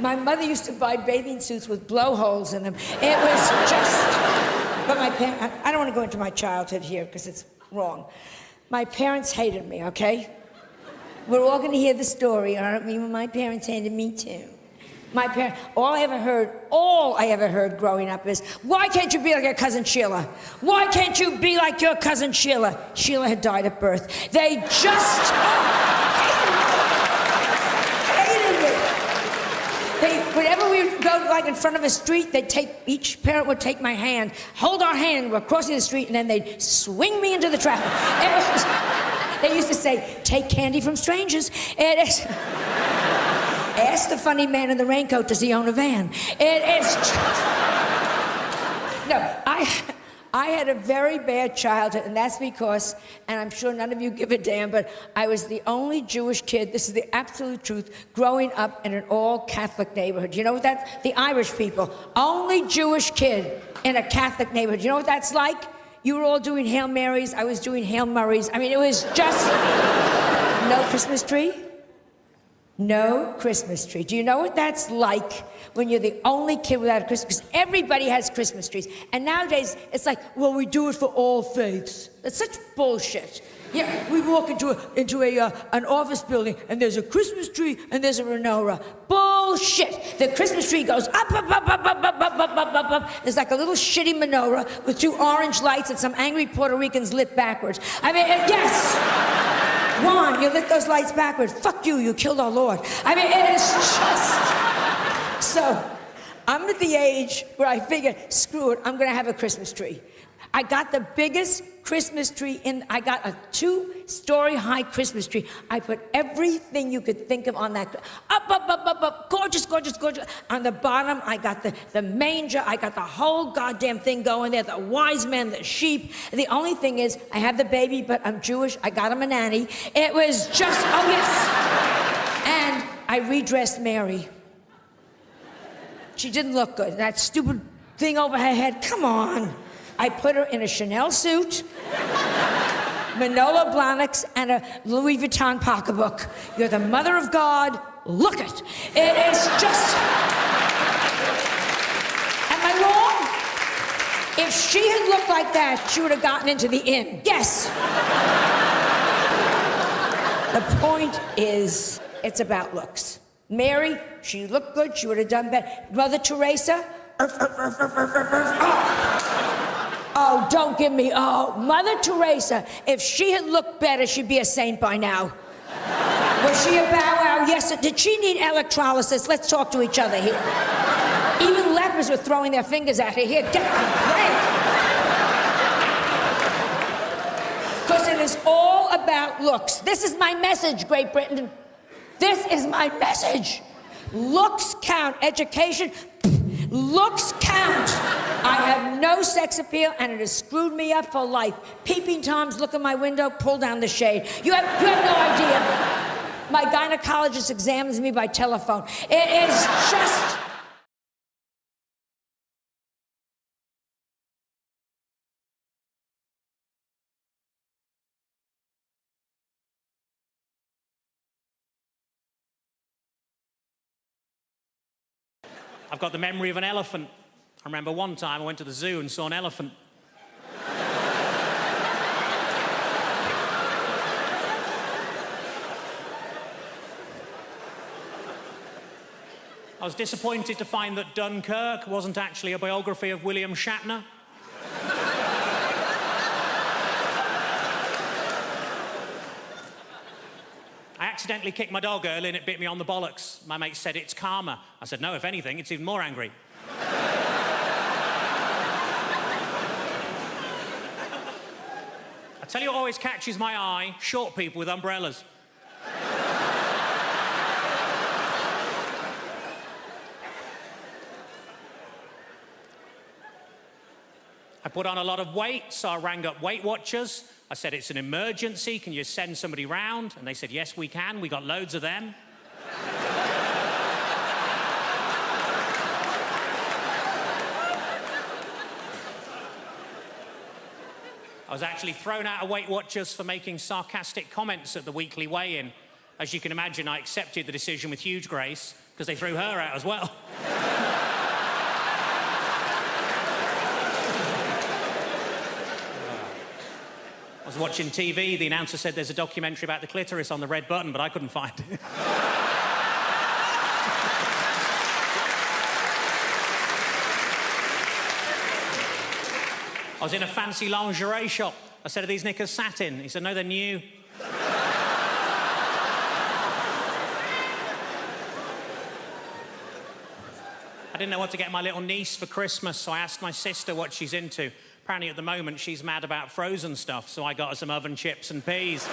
My mother used to buy bathing suits with blowholes in them. It was just... But my parents... I don't want to go into my childhood here because it's wrong. My parents hated me, okay? We're all going to hear the story, all right? My parents hated me too. My parents... All I ever heard growing up is, why can't you be like your cousin Sheila? Why can't you be like your cousin Sheila? Sheila had died at birth. They just... Whenever we would go, like, in front of a street, each parent would take my hand, hold our hand, we're crossing the street, and then they'd swing me into the traffic. They used to say, take candy from strangers. Ask the funny man in the raincoat, does he own a van? It is just... No, I had a very bad childhood, and that's because, and I'm sure none of you give a damn, but I was the only Jewish kid, this is the absolute truth, growing up in an all-Catholic neighborhood. You know what that's? The Irish people. Only Jewish kid in a Catholic neighborhood. You know what that's like? You were all doing Hail Marys, I was doing Hail Murrays. I mean, it was just... No Christmas tree? No Christmas tree. Do you know what that's like when you're the only kid without a Christmas? Because everybody has Christmas trees. And nowadays, it's like, well, we do it for all faiths. That's such bullshit. Yeah, we walk into an office building, and there's a Christmas tree, and there's a menorah. Bullshit. The Christmas tree goes up, up, up, up, up, up, up, up, up, up, up. There's like a little shitty menorah with 2 orange lights that some angry Puerto Ricans lit backwards. I mean, yes. Juan, you lit those lights backwards. Fuck you, you killed our Lord. I mean, it is just... So, I'm at the age where I figured, screw it, I'm gonna have a Christmas tree. I got the biggest Christmas tree I got a 2-story high Christmas tree. I put everything you could think of on that. Up, up, up, up, up, gorgeous, gorgeous, gorgeous. On the bottom, I got the manger. I got the whole goddamn thing going there. The wise men, the sheep. The only thing is, I have the baby, but I'm Jewish. I got him a nanny. It was just, oh yes. And I redressed Mary. She didn't look good. That stupid thing over her head, come on. I put her in a Chanel suit, Manolo Blahniks, and a Louis Vuitton pocketbook. You're the mother of God, look it. It is just... Am I wrong? If she had looked like that, she would have gotten into the inn. Yes. The point is, it's about looks. Mary, she looked good, she would have done better. Mother Teresa, oh, don't give me, oh, Mother Teresa, if she had looked better, she'd be a saint by now. Was she a bow wow? Yes. Did she need electrolysis? Let's talk to each other here. Even lepers were throwing their fingers at her. Here, get because it is all about looks. This is my message, Great Britain. This is my message. Looks count. Education, looks count. I have no sex appeal, and it has screwed me up for life. Peeping Toms look in my window, pull down the shade. You have no idea. My gynecologist examines me by telephone. It is just... I've got the memory of an elephant. I remember one time I went to the zoo and saw an elephant. I was disappointed to find that Dunkirk wasn't actually a biography of William Shatner. I accidentally kicked my dog early and it bit me on the bollocks. My mate said it's karma. I said, no, if anything, it's even more angry. I tell you what always catches my eye, short people with umbrellas. I put on a lot of weight, so I rang up Weight Watchers. I said, it's an emergency, can you send somebody round? And they said, yes, we can, we got loads of them. I was actually thrown out of Weight Watchers for making sarcastic comments at the weekly weigh-in. As you can imagine, I accepted the decision with huge grace. because they threw her out as well. I was watching TV, the announcer said there's a documentary about the clitoris on the red button, but I couldn't find it. I was in a fancy lingerie shop. I said, are these knickers satin? He said, no, they're new. I didn't know what to get my little niece for Christmas, so I asked my sister what she's into. Apparently, at the moment, she's mad about frozen stuff, so I got her some oven chips and peas.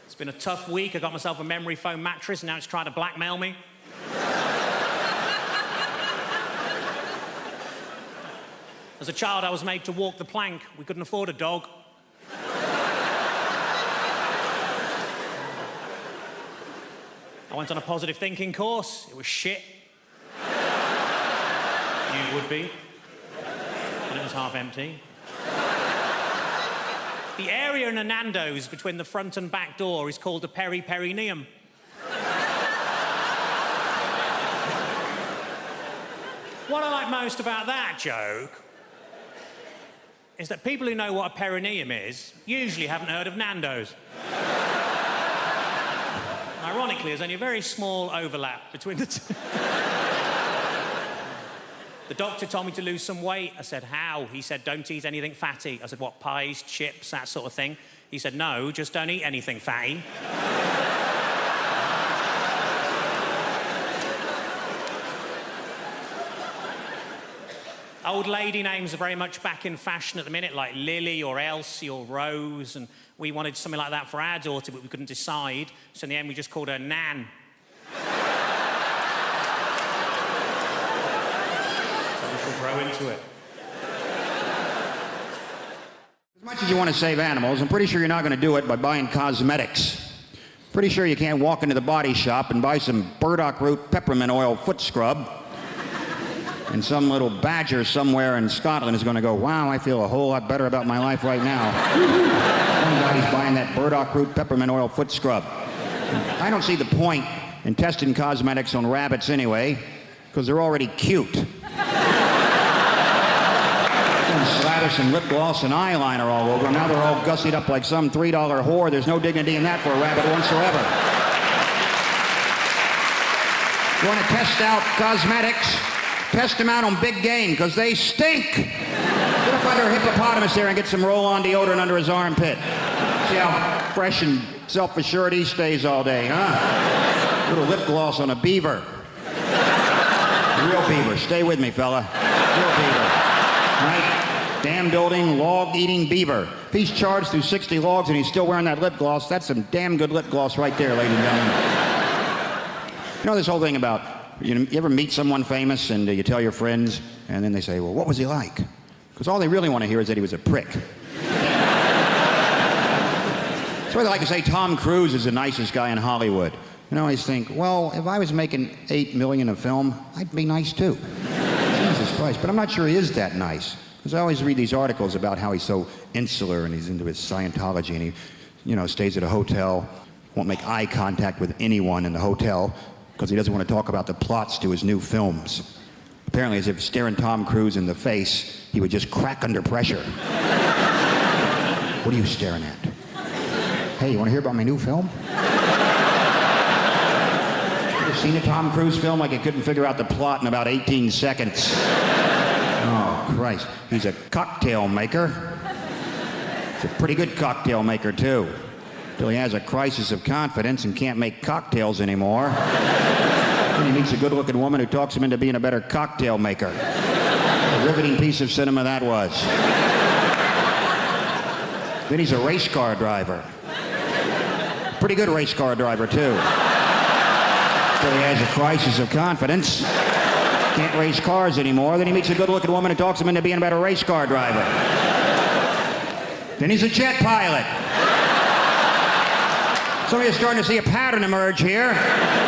It's been a tough week. I got myself a memory foam mattress, and now it's trying to blackmail me. As a child, I was made to walk the plank. We couldn't afford a dog. I went on a positive thinking course. It was shit. You would be. And it was half empty. The area in a Nando's between the front and back door is called the peri-perineum. What I like most about that joke is that people who know what a perineum is usually haven't heard of Nando's. Ironically, there's only a very small overlap between the two. The doctor told me to lose some weight. I said, how? He said, don't eat anything fatty. I said, what, pies, chips, that sort of thing? He said, no, just don't eat anything fatty. Old lady names are very much back in fashion at the minute, like Lily or Elsie or Rose, and we wanted something like that for our daughter, but we couldn't decide, so in the end we just called her Nan. So we shall grow into it. As much as you want to save animals, I'm pretty sure you're not going to do it by buying cosmetics. Pretty sure you can't walk into the body shop and buy some burdock root peppermint oil foot scrub, and some little badger somewhere in Scotland is going to go, wow, I feel a whole lot better about my life right now. Somebody's buying that burdock root peppermint oil foot scrub. I don't see the point in testing cosmetics on rabbits anyway, because they're already cute. Slather some lip gloss and eyeliner all over them. Now they're all gussied up like some $3 whore. There's no dignity in that for a rabbit whatsoever. You want to test out cosmetics? Test them out on big game, because they stink. Get up under a hippopotamus there and get some roll-on deodorant under his armpit. See how fresh and self-assured he stays all day, huh? Little lip gloss on a beaver. A real beaver. Stay with me, fella. Real beaver. Right? Dam-building, log-eating beaver. If he's charged through 60 logs and he's still wearing that lip gloss, that's some damn good lip gloss right there, ladies and gentlemen. You know this whole thing about, you ever meet someone famous and you tell your friends, and then they say, well, what was he like? Because all they really want to hear is that he was a prick. That's why they like to say Tom Cruise is the nicest guy in Hollywood. And I always think, well, if I was making $8 million a film, I'd be nice too. Jesus Christ. But I'm not sure he is that nice. Because I always read these articles about how he's so insular and he's into his Scientology, and he, stays at a hotel, won't make eye contact with anyone in the hotel, because he doesn't want to talk about the plots to his new films. Apparently, as if staring Tom Cruise in the face, he would just crack under pressure. What are you staring at? Hey, you want to hear about my new film? You ever seen a Tom Cruise film like he couldn't figure out the plot in about 18 seconds? Oh, Christ. He's a cocktail maker. He's a pretty good cocktail maker, too. Till he has a crisis of confidence and can't make cocktails anymore. Then he meets a good-looking woman who talks him into being a better cocktail maker. A riveting piece of cinema that was. Then he's a race car driver. Pretty good race car driver, too. Till he has a crisis of confidence. Can't race cars anymore. Then he meets a good-looking woman who talks him into being a better race car driver. Then he's a jet pilot. Some of you are starting to see a pattern emerge here.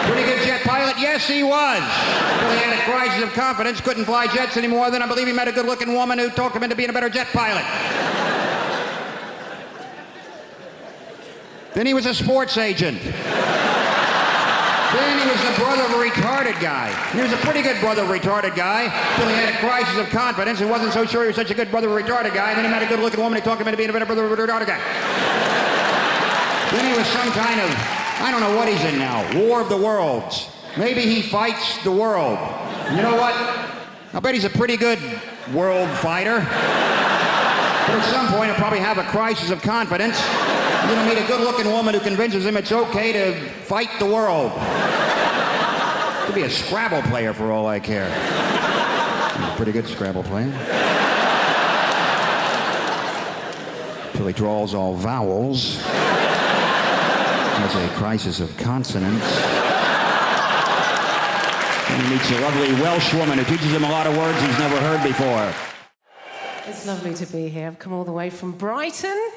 Pretty good jet pilot? Yes, he was. Until he had a crisis of confidence, couldn't fly jets anymore. Then I believe he met a good-looking woman who talked him into being a better jet pilot. Then he was a sports agent. Then he was the brother of a retarded guy. And he was a pretty good brother of a retarded guy until he had a crisis of confidence and wasn't so sure he was such a good brother of a retarded guy. And then he met a good-looking woman who talked him into being a better brother of a retarded guy. Then he was some kind of, I don't know what he's in now, War of the Worlds. Maybe he fights the world. You know what? I bet he's a pretty good world fighter. But at some point he'll probably have a crisis of confidence. You're gonna meet a good-looking woman who convinces him it's okay to fight the world. Could be a Scrabble player for all I care. He's a pretty good Scrabble player. Until he draws all vowels. Has a crisis of consonants. And he meets a lovely Welsh woman who teaches him a lot of words he's never heard before. It's lovely to be here. I've come all the way from Brighton.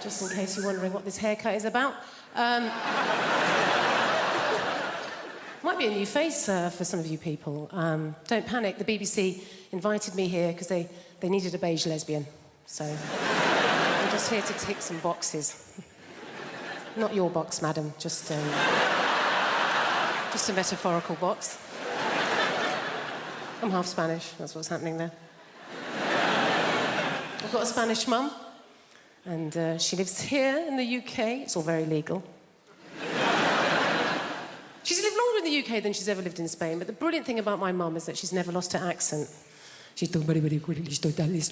Just in case you're wondering what this haircut is about. Might be a new face for some of you people. Don't panic, the BBC invited me here because they needed a beige lesbian. So I'm just here to tick some boxes. Not your box, madam, just a metaphorical box. I'm half Spanish, that's what's happening there. I've got a Spanish mum, and she lives here in the UK. It's all very legal. She's lived longer in the UK than she's ever lived in Spain, but the brilliant thing about my mum is that she's never lost her accent. She talks very, very quickly. She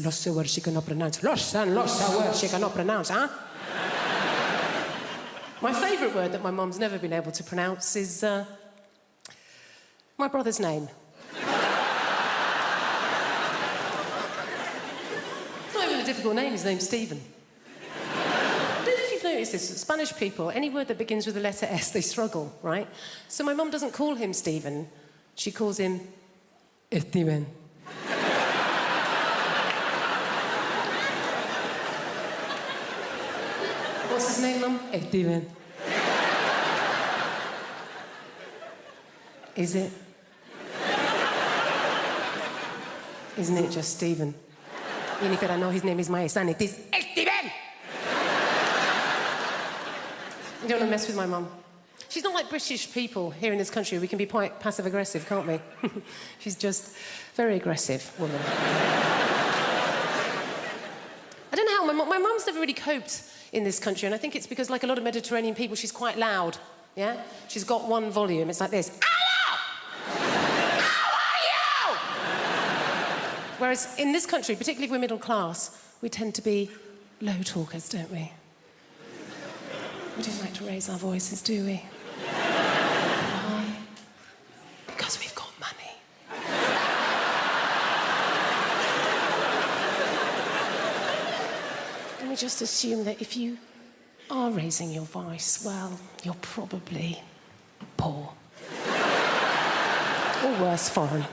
lost the words she cannot pronounce. Lost the words she cannot pronounce, huh? My favourite word that my mum's never been able to pronounce is my brother's name. Not even a difficult name, his name's Stephen. I don't know if you've noticed this, Spanish people, any word that begins with the letter S, they struggle, right? So my mum doesn't call him Stephen, she calls him Steven. What's his name, Mum? Steven. Is it? Isn't it just Stephen? Jennifer, I know his name is my son. It is Steven! You don't want to mess with my mum. She's not like British people here in this country. We can be quite passive-aggressive, can't we? She's just very aggressive woman. I don't know how my mum's never really coped in this country, and I think it's because, like a lot of Mediterranean people, she's quite loud, yeah? She's got one volume, it's like this. Hello! How are you? Whereas in this country, particularly if we're middle class, we tend to be low talkers, don't we? We don't like to raise our voices, do we? Why? Because we've got money. And we just assume that if you are raising your voice, well, you're probably poor. Or worse, foreign.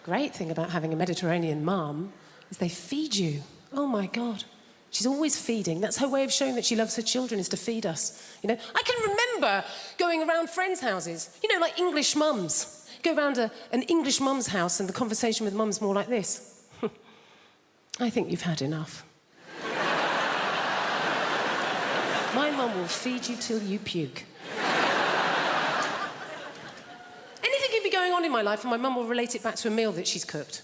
Great thing about having a Mediterranean mum is they feed you. Oh, my God. She's always feeding. That's her way of showing that she loves her children, is to feed us. You know, I can remember going around friends' houses, you know, like English mums. Go around an English mum's house and the conversation with mum's more like this. I think you've had enough. My mum will feed you till you puke. Anything can be going on in my life and my mum will relate it back to a meal that she's cooked.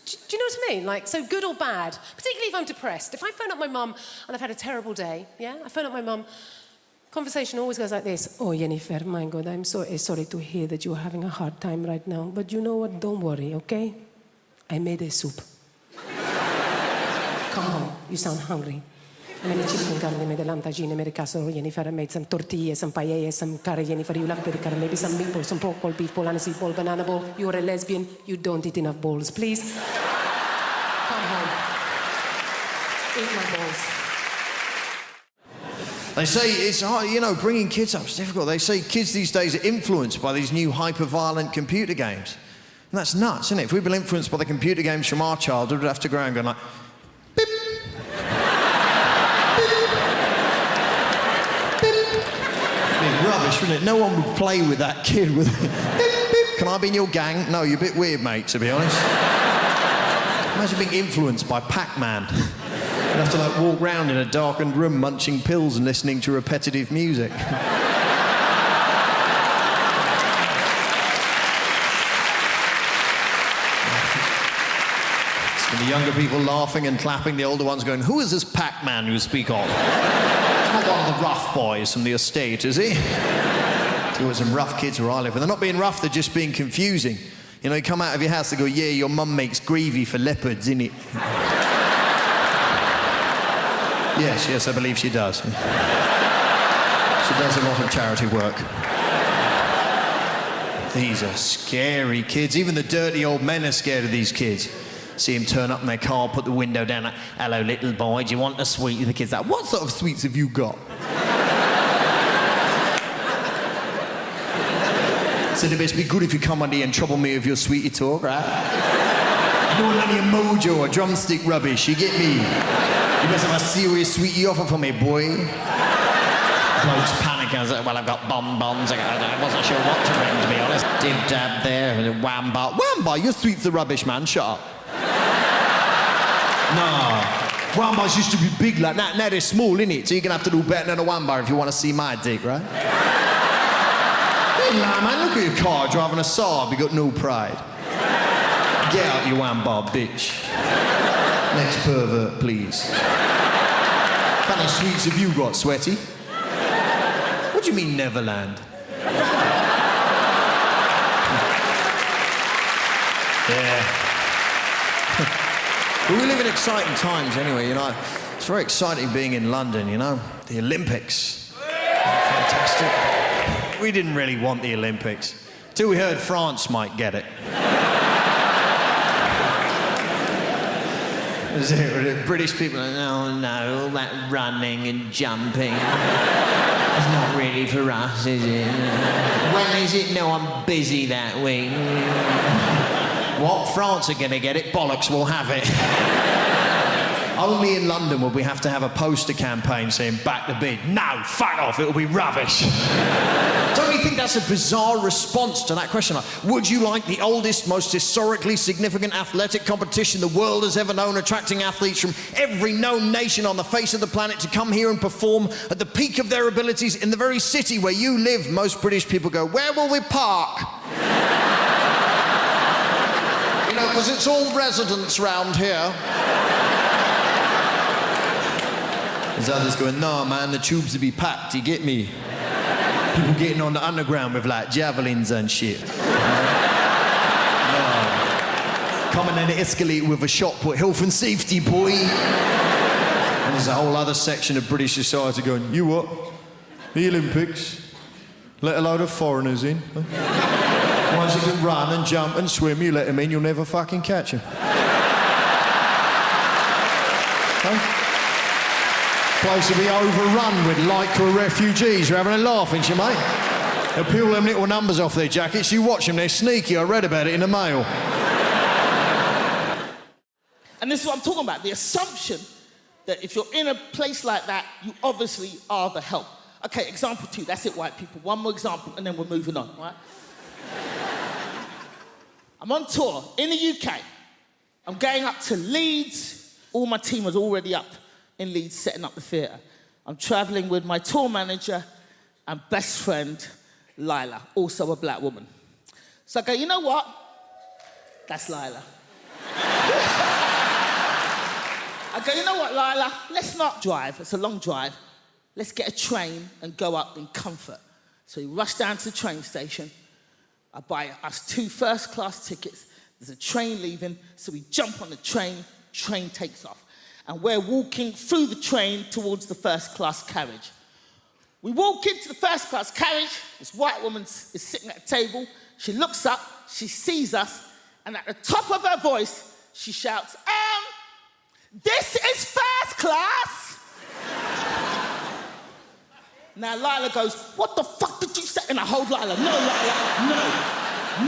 Do you know what I mean? Like, so good or bad, particularly if I'm depressed. If I phone up my mum and I've had a terrible day, yeah? I phone up my mum, conversation always goes like this. Oh, Jennifer, my God, I'm so sorry to hear that you're having a hard time right now. But you know what? Don't worry, okay? I made a soup. Come home. You sound hungry. I made chicken curry, I made a lamb tagine, I made a casserole, Jennifer. I made some tortillas, some paella, some curry, Jennifer. You love the curry, maybe some meatballs, some pork ball, beef ball, aniseed ball, banana ball. You're a lesbian. You don't eat enough balls. Please, come home. Eat my balls. They say it's hard, you know, bringing kids up is difficult. They say kids these days are influenced by these new hyper-violent computer games. And that's nuts, isn't it? If we've been influenced by the computer games from our childhood, we'd have to go around going like, beep. Rubbish, wouldn't it? No one would play with that kid with beep, beep. Can I be in your gang? No, you're a bit weird, mate, to be honest. Imagine being influenced by Pac-Man. You have to like walk around in a darkened room munching pills and listening to repetitive music. The younger people laughing and clapping, the older ones going, who is this Pac-Man you speak of? It's not one of the rough boys from the estate, is he? There were some rough kids where I live, and they're not being rough, they're just being confusing. You know, you come out of your house, they go, yeah, your mum makes gravy for leopards, innit? Yes, I believe she does. She does a lot of charity work. These are scary kids. Even the dirty old men are scared of these kids. See him turn up in their car, put the window down, like, hello, little boy, do you want a sweet? The kid's like, what sort of sweets have you got? Said it best be good if you come under here and trouble me with your sweetie talk, right? You don't want none of your mojo or drumstick rubbish, you get me? You must have a serious sweetie offer for me, boy. Blokes panicking. I was like, well, I've got bonbons. I wasn't sure what to bring, to be honest. Dib-dab there, and then wham-bar. Wham-bar, your sweets are rubbish, man, shut up. No. Wham-bars used to be big like that. Now they're small, innit? So you're going to have to do better than a wham-bar if you want to see my dick, right? Hey, man, look at your car driving a Saab. You got no pride. Get out, you wham-bar, bitch. Next pervert, please. What kind of sweets have you got, sweaty? What do you mean, Neverland? Yeah. But we live in exciting times anyway, you know. It's very exciting being in London, you know. The Olympics. Fantastic. We didn't really want the Olympics till we heard France might get it. The British people are like, oh no, all that running and jumping. It's not really for us, is it? When is it? No, I'm busy that week. What? France are going to get it? Bollocks, we'll have it. Only in London would we have to have a poster campaign saying, back the bid. No, fuck off, it'll be rubbish. Don't you think that's a bizarre response to that question? Like, would you like the oldest, most historically significant athletic competition the world has ever known, attracting athletes from every known nation on the face of the planet to come here and perform at the peak of their abilities in the very city where you live? Most British people go, where will we park? You know, because it's all residents round here. There's others going, no, man, the tubes will be packed, you get me? People getting on the underground with, like, javelins and shit. No. Coming in the escalator with a shot put, health and safety, boy. And there's a whole other section of British society going, you what? The Olympics? Let a load of foreigners in? Huh? Ones that can run and jump and swim, you let them in, you'll never fucking catch them. Huh? Place to be overrun with Lycra refugees. You're having a laugh, ain't you, mate? They'll peel them little numbers off their jackets. You watch them, they're sneaky. I read about it in the Mail. And this is what I'm talking about, the assumption that if you're in a place like that, you obviously are the help. Okay, example 2, that's it, white people. One more example, and then we're moving on, right? I'm on tour in the UK. I'm going up to Leeds. All my team was already up in Leeds, setting up the theatre. I'm travelling with my tour manager and best friend, Lila, also a black woman. So I go, you know what? That's Lila. I go, you know what, Lila? Let's not drive. It's a long drive. Let's get a train and go up in comfort. So we rush down to the train station. I buy us 2 first-class tickets. There's a train leaving, so we jump on the train takes off. And we're walking through the train towards the first-class carriage. We walk into the first-class carriage. This white woman is sitting at a table. She looks up, she sees us, and at the top of her voice, she shouts, this is first class! Now Lila goes, what the fuck did you say? And I hold Lila, no, Lila,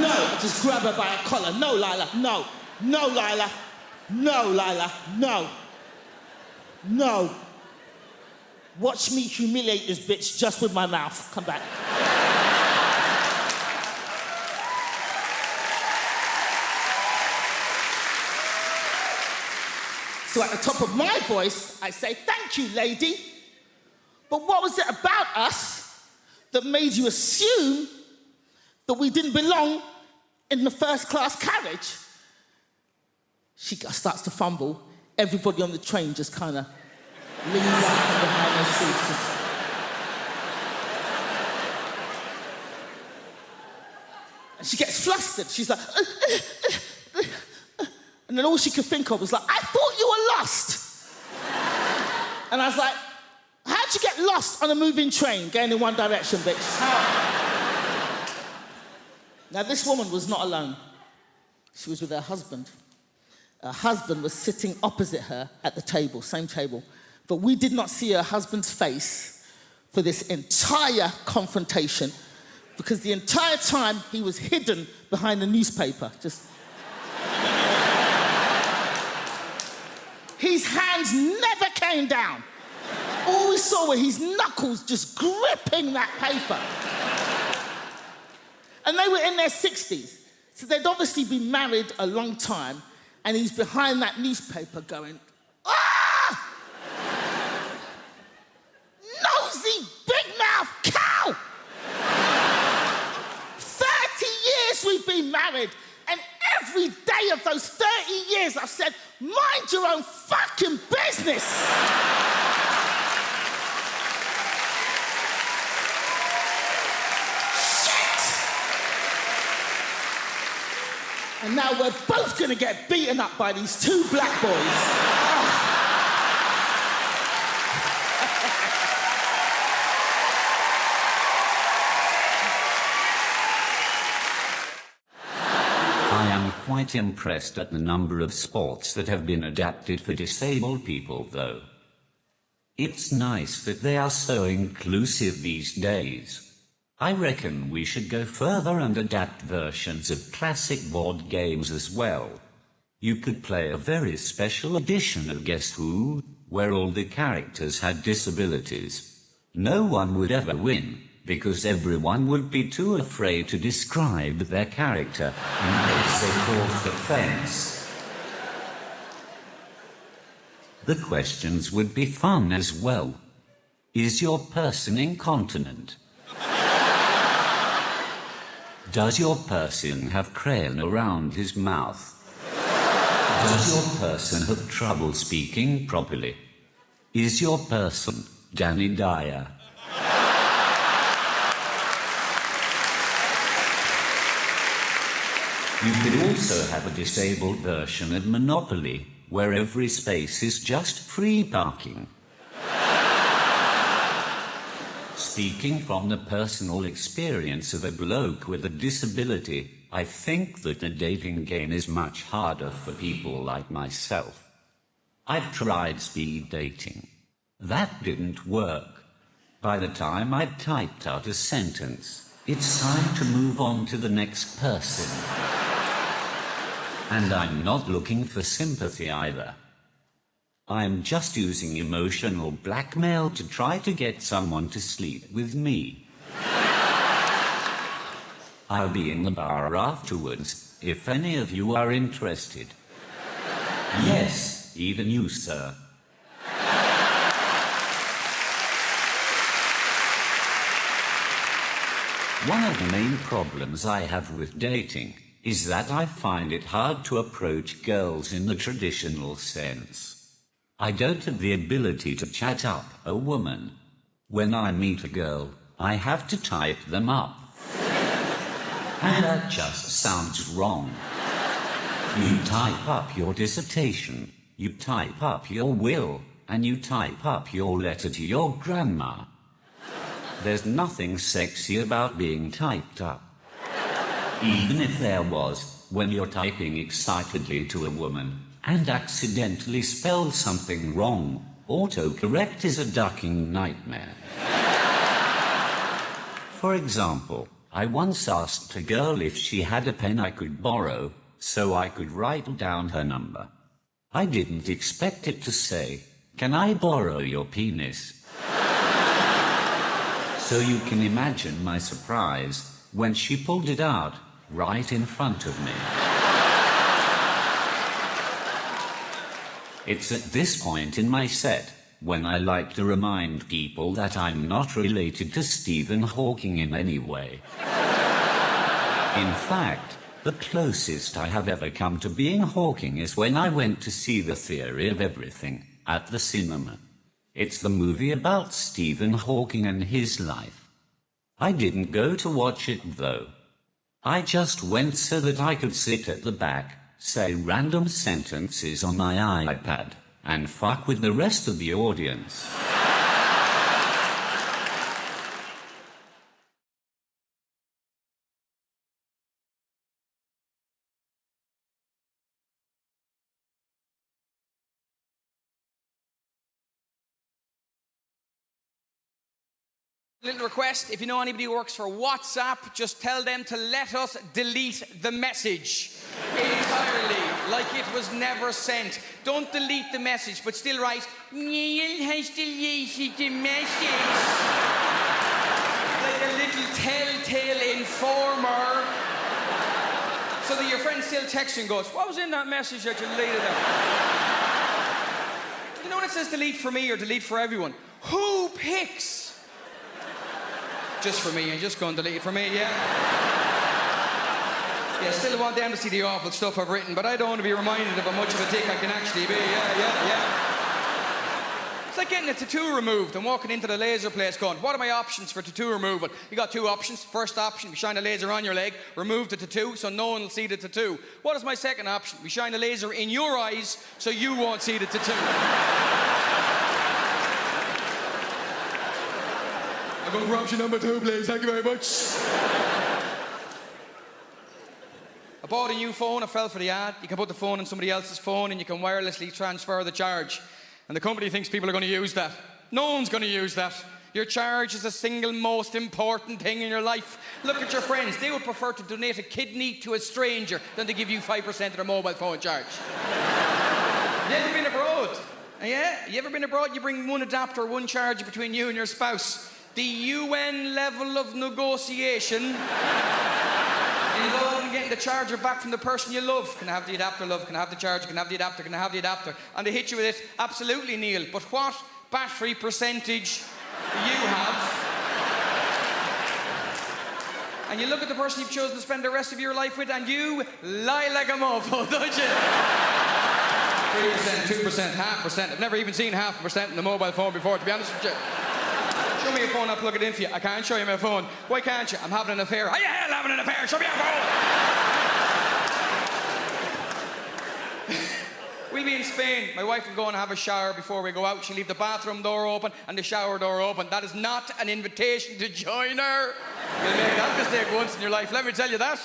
no. I just grab her by her collar, no, Lila, no. No, Lila, no, Lila, no. No. Watch me humiliate this bitch just with my mouth. Come back. So at the top of my voice, I say, "Thank you, lady." But what was it about us that made you assume that we didn't belong in the first-class carriage? She starts to fumble. Everybody on the train just kind of leans out from behind their seats. And she gets flustered. She's like, and then all she could think of was like, "I thought you were lost." And I was like, "How'd you get lost on a moving train going in one direction, bitch? How?" Now, this woman was not alone. She was with her husband. Her husband was sitting opposite her at the table, same table. But we did not see her husband's face for this entire confrontation, because the entire time he was hidden behind the newspaper. Just. His hands never came down. All we saw were his knuckles just gripping that paper. And they were in their 60s. So they'd obviously been married a long time, and he's behind that newspaper going, "Ah! Nosy, big-mouth cow! 30 years we've been married, and every day of those 30 years I've said, mind your own fucking business." And now we're both gonna get beaten up by these two black boys. I am quite impressed at the number of sports that have been adapted for disabled people, though. It's nice that they are so inclusive these days. I reckon we should go further and adapt versions of classic board games as well. You could play a very special edition of Guess Who, where all the characters had disabilities. No one would ever win, because everyone would be too afraid to describe their character in case they caught offense. The questions would be fun as well. Is your person incontinent? Does your person have crayon around his mouth? Does your person have trouble speaking properly? Is your person Danny Dyer? You could also have a disabled version of Monopoly, where every space is just free parking. Speaking from the personal experience of a bloke with a disability, I think that the dating game is much harder for people like myself. I've tried speed dating. That didn't work. By the time I'd typed out a sentence, it's time to move on to the next person. And I'm not looking for sympathy either. I'm just using emotional blackmail to try to get someone to sleep with me. I'll be in the bar afterwards, if any of you are interested. Yes, even you, sir. One of the main problems I have with dating is that I find it hard to approach girls in the traditional sense. I don't have the ability to chat up a woman. When I meet a girl, I have to type them up. And that just sounds wrong. You type up your dissertation, you type up your will, and you type up your letter to your grandma. There's nothing sexy about being typed up. Even if there was, when you're typing excitedly to a woman and accidentally spell something wrong, autocorrect is a ducking nightmare. For example, I once asked a girl if she had a pen I could borrow, so I could write down her number. I didn't expect it to say, "Can I borrow your penis?" So you can imagine my surprise when she pulled it out right in front of me. It's at this point in my set when I like to remind people that I'm not related to Stephen Hawking in any way. In fact, the closest I have ever come to being Hawking is when I went to see The Theory of Everything at the cinema. It's the movie about Stephen Hawking and his life. I didn't go to watch it though. I just went so that I could sit at the back, say random sentences on my iPad, and fuck with the rest of the audience. Little request, if you know anybody who works for WhatsApp, just tell them to let us delete the message entirely, like it was never sent. Don't delete the message, but still write, Neil has deleted the message. Like a little telltale informer. So that your friend still texts you and goes, what was in that message that you deleted it? You know when it says delete for me or delete for everyone? Who picks? Just for me, and just go and delete it for me, yeah? Yeah, still want them to see the awful stuff I've written, but I don't want to be reminded of how much of a dick I can actually be, yeah. It's like getting a tattoo removed and walking into the laser place going, what are my options for tattoo removal? You got two options. First option, we shine a laser on your leg, remove the tattoo so no one will see the tattoo. What is my second option? We shine a laser in your eyes so you won't see the tattoo. I'll go for option number 2, please. Thank you very much. I bought a new phone. I fell for the ad. You can put the phone on somebody else's phone and you can wirelessly transfer the charge. And the company thinks people are going to use that. No one's going to use that. Your charge is the single most important thing in your life. Look at your friends. They would prefer to donate a kidney to a stranger than to give you 5% of their mobile phone charge. You ever been abroad? Yeah? You ever been abroad? You bring one adapter, one charger between you and your spouse. The UN level of negotiation involved in getting the charger back from the person you love. Can I have the adapter, love? Can I have the charger? Can I have the adapter? Can I have the adapter? And they hit you with it. Absolutely, Neil. But what battery percentage do you have? And you look at the person you've chosen to spend the rest of your life with and you lie like a mofo, don't you? 3%, 2%, 0.5%. I've never even seen 0.5% in the mobile phone before, to be honest with you. Show me your phone, I'll plug it in for you. I can't show you my phone. Why can't you? I'm having an affair. Are you hell having an affair? Show me your phone! We'll be in Spain. My wife will go and have a shower before we go out. She'll leave the bathroom door open and the shower door open. That is not an invitation to join her. You'll make that mistake once in your life, let me tell you that.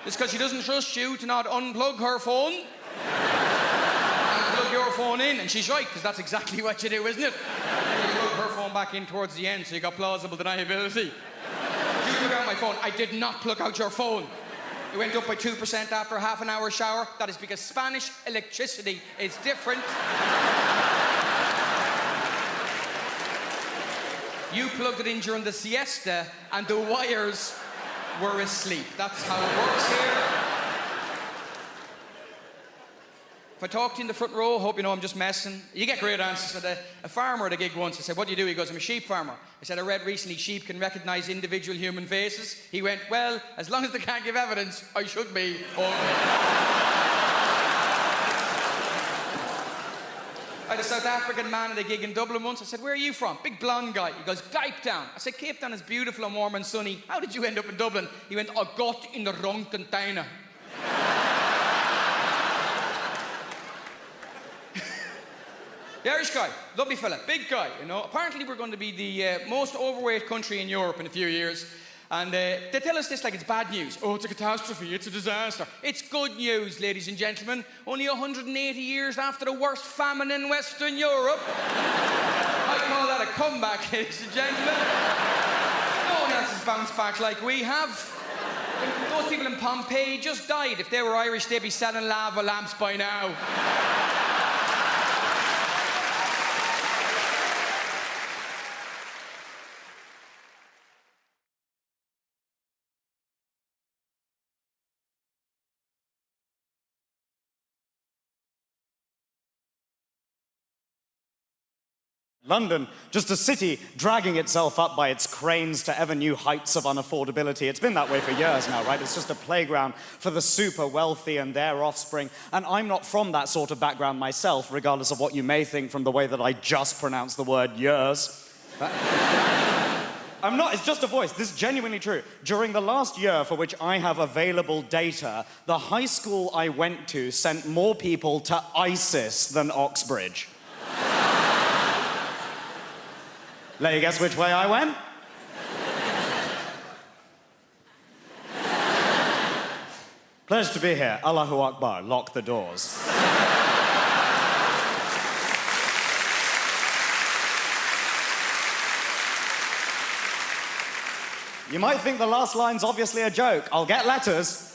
It's because she doesn't trust you to not unplug her phone and plug your phone in. And she's right, because that's exactly what you do, isn't it? You plug her phone back in towards the end, so you got plausible deniability. You plug out my phone. I did not plug out your phone. It went up by 2% after a half an hour shower. That is because Spanish electricity is different. You plugged it in during the siesta and the wires were asleep. That's how it works here. If I talk to you in the front row, hope you know I'm just messing. You get great answers. I had a farmer at a gig once. I said, what do you do? He goes, I'm a sheep farmer. I said, I read recently sheep can recognise individual human faces. He went, well, as long as they can't give evidence, I should be okay. I had a South African man at a gig in Dublin once. I said, where are you from? Big blonde guy. He goes, Cape Town. I said, Cape Town is beautiful and warm and sunny. How did you end up in Dublin? He went, I got in the wrong container. The Irish guy, lovely fella, big guy, you know. Apparently we're going to be the most overweight country in Europe in a few years. And they tell us this like it's bad news. Oh, it's a catastrophe, it's a disaster. It's good news, ladies and gentlemen. Only 180 years after the worst famine in Western Europe. I call that a comeback, ladies and gentlemen. No one else has bounced back like we have. Those people in Pompeii just died. If they were Irish, they'd be selling lava lamps by now. London, just a city dragging itself up by its cranes to ever new heights of unaffordability. It's been that way for years now, right? It's just a playground for the super wealthy and their offspring. And I'm not from that sort of background myself, regardless of what you may think from the way that I just pronounced the word years. I'm not, it's just a voice. This is genuinely true. During the last year for which I have available data, the high school I went to sent more people to ISIS than Oxbridge. Let you guess which way I went? Pleasure to be here. Allahu Akbar. Lock the doors. You might think the last line's obviously a joke. I'll get letters.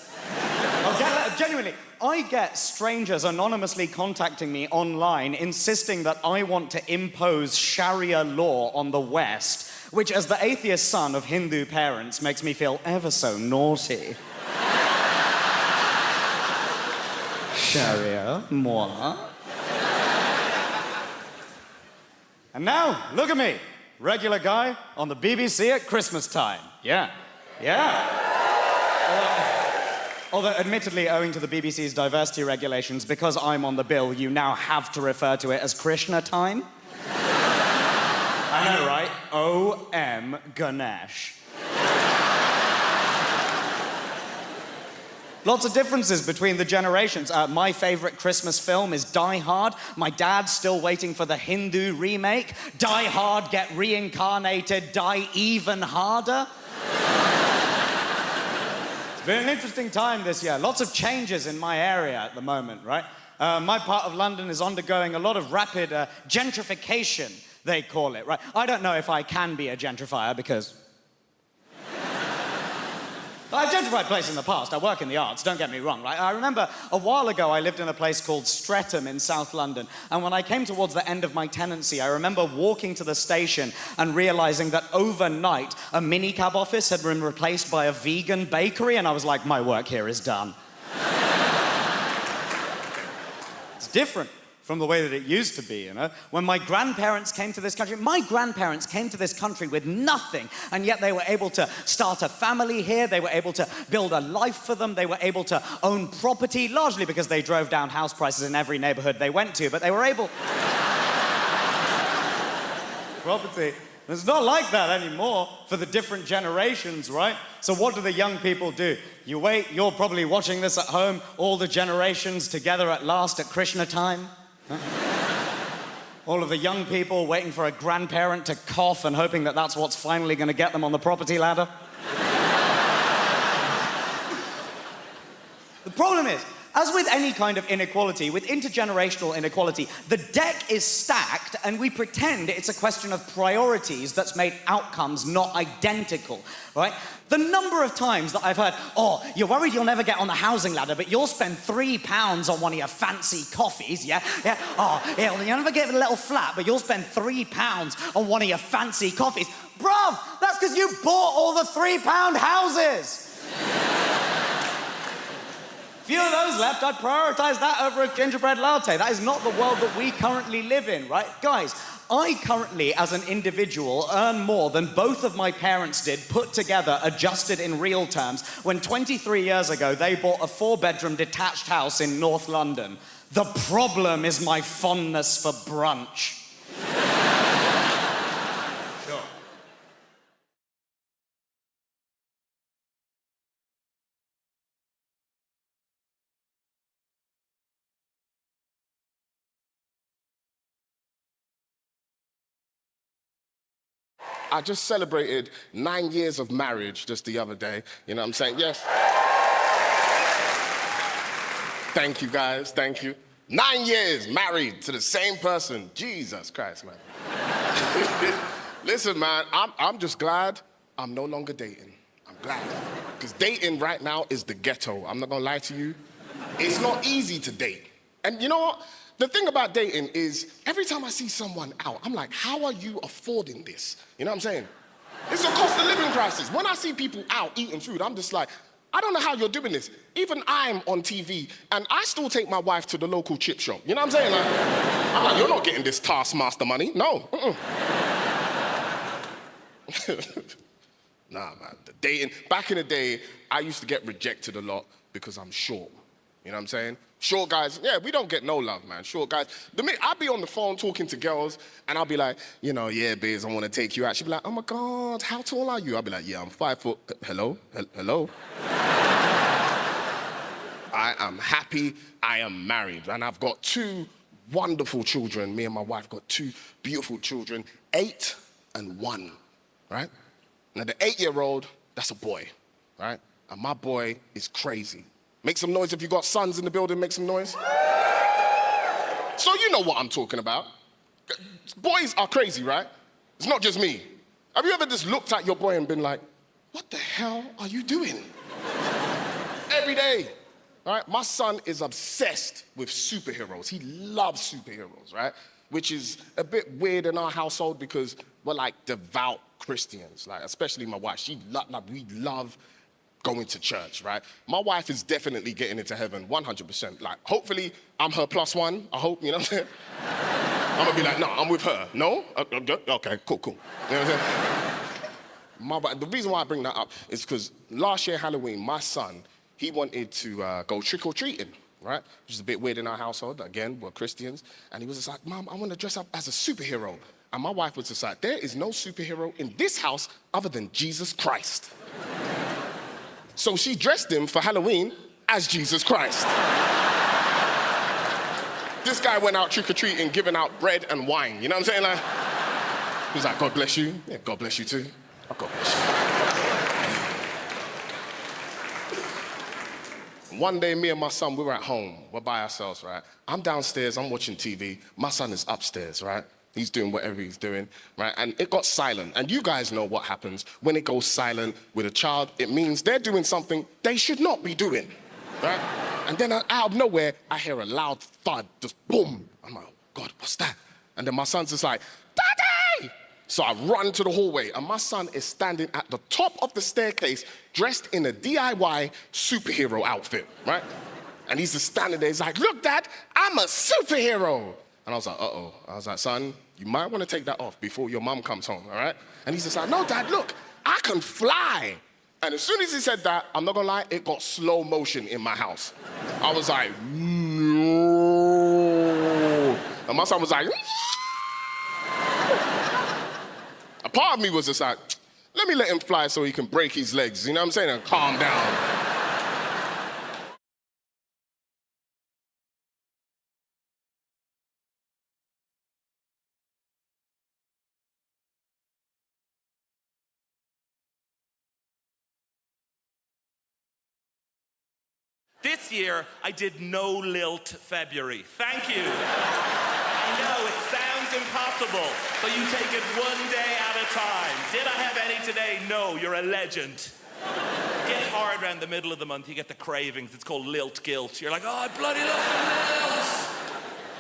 Genuinely, I get strangers anonymously contacting me online insisting that I want to impose Sharia law on the West, which, as the atheist son of Hindu parents, makes me feel ever so naughty. Sharia, moi. And now, look at me. Regular guy on the BBC at Christmas time. Yeah. Although, admittedly, owing to the BBC's diversity regulations, because I'm on the bill, you now have to refer to it as Krishna time. I know, right? O.M. Ganesh. Lots of differences between the generations. My favorite Christmas film is Die Hard. My dad's still waiting for the Hindu remake. Die Hard, get reincarnated, die even harder. It's been an interesting time this year. Lots of changes in my area at the moment, right? My part of London is undergoing a lot of rapid gentrification, they call it, right? I don't know if I can be a gentrifier because I've gentrified places in the past. I work in the arts, don't get me wrong, right? I remember a while ago I lived in a place called Streatham in South London, and when I came towards the end of my tenancy, I remember walking to the station and realizing that overnight a minicab office had been replaced by a vegan bakery, and I was like, my work here is done. It's different from the way that it used to be, you know? When my grandparents came to this country with nothing, and yet they were able to start a family here, they were able to build a life for them, they were able to own property, largely because they drove down house prices in every neighborhood they went to, but they were able... Property. It's not like that anymore for the different generations, right? So what do the young people do? You wait, you're probably watching this at home, all the generations together at last at Krishna time. Huh? All of the young people waiting for a grandparent to cough and hoping that that's what's finally going to get them on the property ladder. The problem is, as with any kind of inequality, with intergenerational inequality, the deck is stacked and we pretend it's a question of priorities that's made outcomes not identical, right? The number of times that I've heard, oh, you're worried you'll never get on the housing ladder, but you'll spend £3 on one of your fancy coffees, yeah? Oh, yeah, well, you'll never get a little flat, but you'll spend £3 on one of your fancy coffees. Bruv, that's because you bought all the £3 houses. Few of those left, I'd prioritize that over a gingerbread latte. That is not the world that we currently live in, right? Guys, I currently, as an individual, earn more than both of my parents did, put together, adjusted in real terms, when 23 years ago they bought a 4-bedroom detached house in North London. The problem is my fondness for brunch. Sure. I just celebrated 9 years of marriage just the other day. You know what I'm saying? Yes. Thank you, guys. Thank you. 9 years married to the same person. Jesus Christ, man. Listen, man, I'm just glad I'm no longer dating. I'm glad. Because dating right now is the ghetto. I'm not going to lie to you. It's not easy to date. And you know what? The thing about dating is, every time I see someone out, I'm like, how are you affording this? You know what I'm saying? It's a cost of living crisis. When I see people out eating food, I'm just like, I don't know how you're doing this. Even I'm on TV, and I still take my wife to the local chip shop. You know what I'm saying? Like, I'm like, you're not getting this Taskmaster money. No. Nah, man. The dating. Back in the day, I used to get rejected a lot because I'm short. You know what I'm saying? Short guys, yeah, we don't get no love, man. Short guys. I'll be on the phone talking to girls, and I'll be like, you know, yeah, biz, I want to take you out. She'll be like, oh my God, how tall are you? I'll be like, yeah, I'm 5 foot. Hello? Hello? I am happy. I am married, and I've got 2 wonderful children. Me and my wife got 2 beautiful children, 8 and 1, right? Now, the 8-year-old, that's a boy, right? And my boy is crazy. Make some noise if you got sons in the building, make some noise. So you know what I'm talking about. Boys are crazy, right? It's not just me. Have you ever just looked at your boy and been like, what the hell are you doing? Every day, right? My son is obsessed with superheroes. He loves superheroes, right? Which is a bit weird in our household because we're like devout Christians, like especially my wife. We love going to church, right? My wife is definitely getting into heaven, 100%. Like, hopefully, I'm her +1. I hope, you know what I'm saying? I'm gonna be like, no, I'm with her. No? Okay, cool. You know what I'm saying? The reason why I bring that up is because last year, Halloween, my son, he wanted to go trick-or-treating, right? Which is a bit weird in our household. Again, we're Christians. And he was just like, Mom, I want to dress up as a superhero. And my wife was just like, there is no superhero in this house other than Jesus Christ. So she dressed him for Halloween as Jesus Christ. This guy went out trick-or-treating, giving out bread and wine. You know what I'm saying? Like, he's like, God bless you. Yeah, God bless you too. Oh, God bless you. One day, me and my son, we were at home. We're by ourselves, right? I'm downstairs, I'm watching TV. My son is upstairs, right? He's doing whatever he's doing, right? And it got silent. And you guys know what happens when it goes silent with a child. It means they're doing something they should not be doing, right? And then out of nowhere, I hear a loud thud, just boom. I'm like, oh God, what's that? And then my son's just like, Daddy! So I run to the hallway, and my son is standing at the top of the staircase, dressed in a DIY superhero outfit, right? And he's just standing there, he's like, look, Dad, I'm a superhero. And I was like, uh-oh. I was like, son, you might want to take that off before your mom comes home, all right? And he's just like, no, Dad, look, I can fly. And as soon as he said that, I'm not gonna lie, it got slow motion in my house. I was like, no. And my son was like, a part of me was just like, let me let him fly so he can break his legs, you know what I'm saying, and calm down. This year, I did no lilt February. Thank you. I know, it sounds impossible, but you take it one day at a time. Did I have any today? No, you're a legend. It gets hard around the middle of the month, you get the cravings. It's called lilt guilt. You're like, oh, I bloody love the lilt.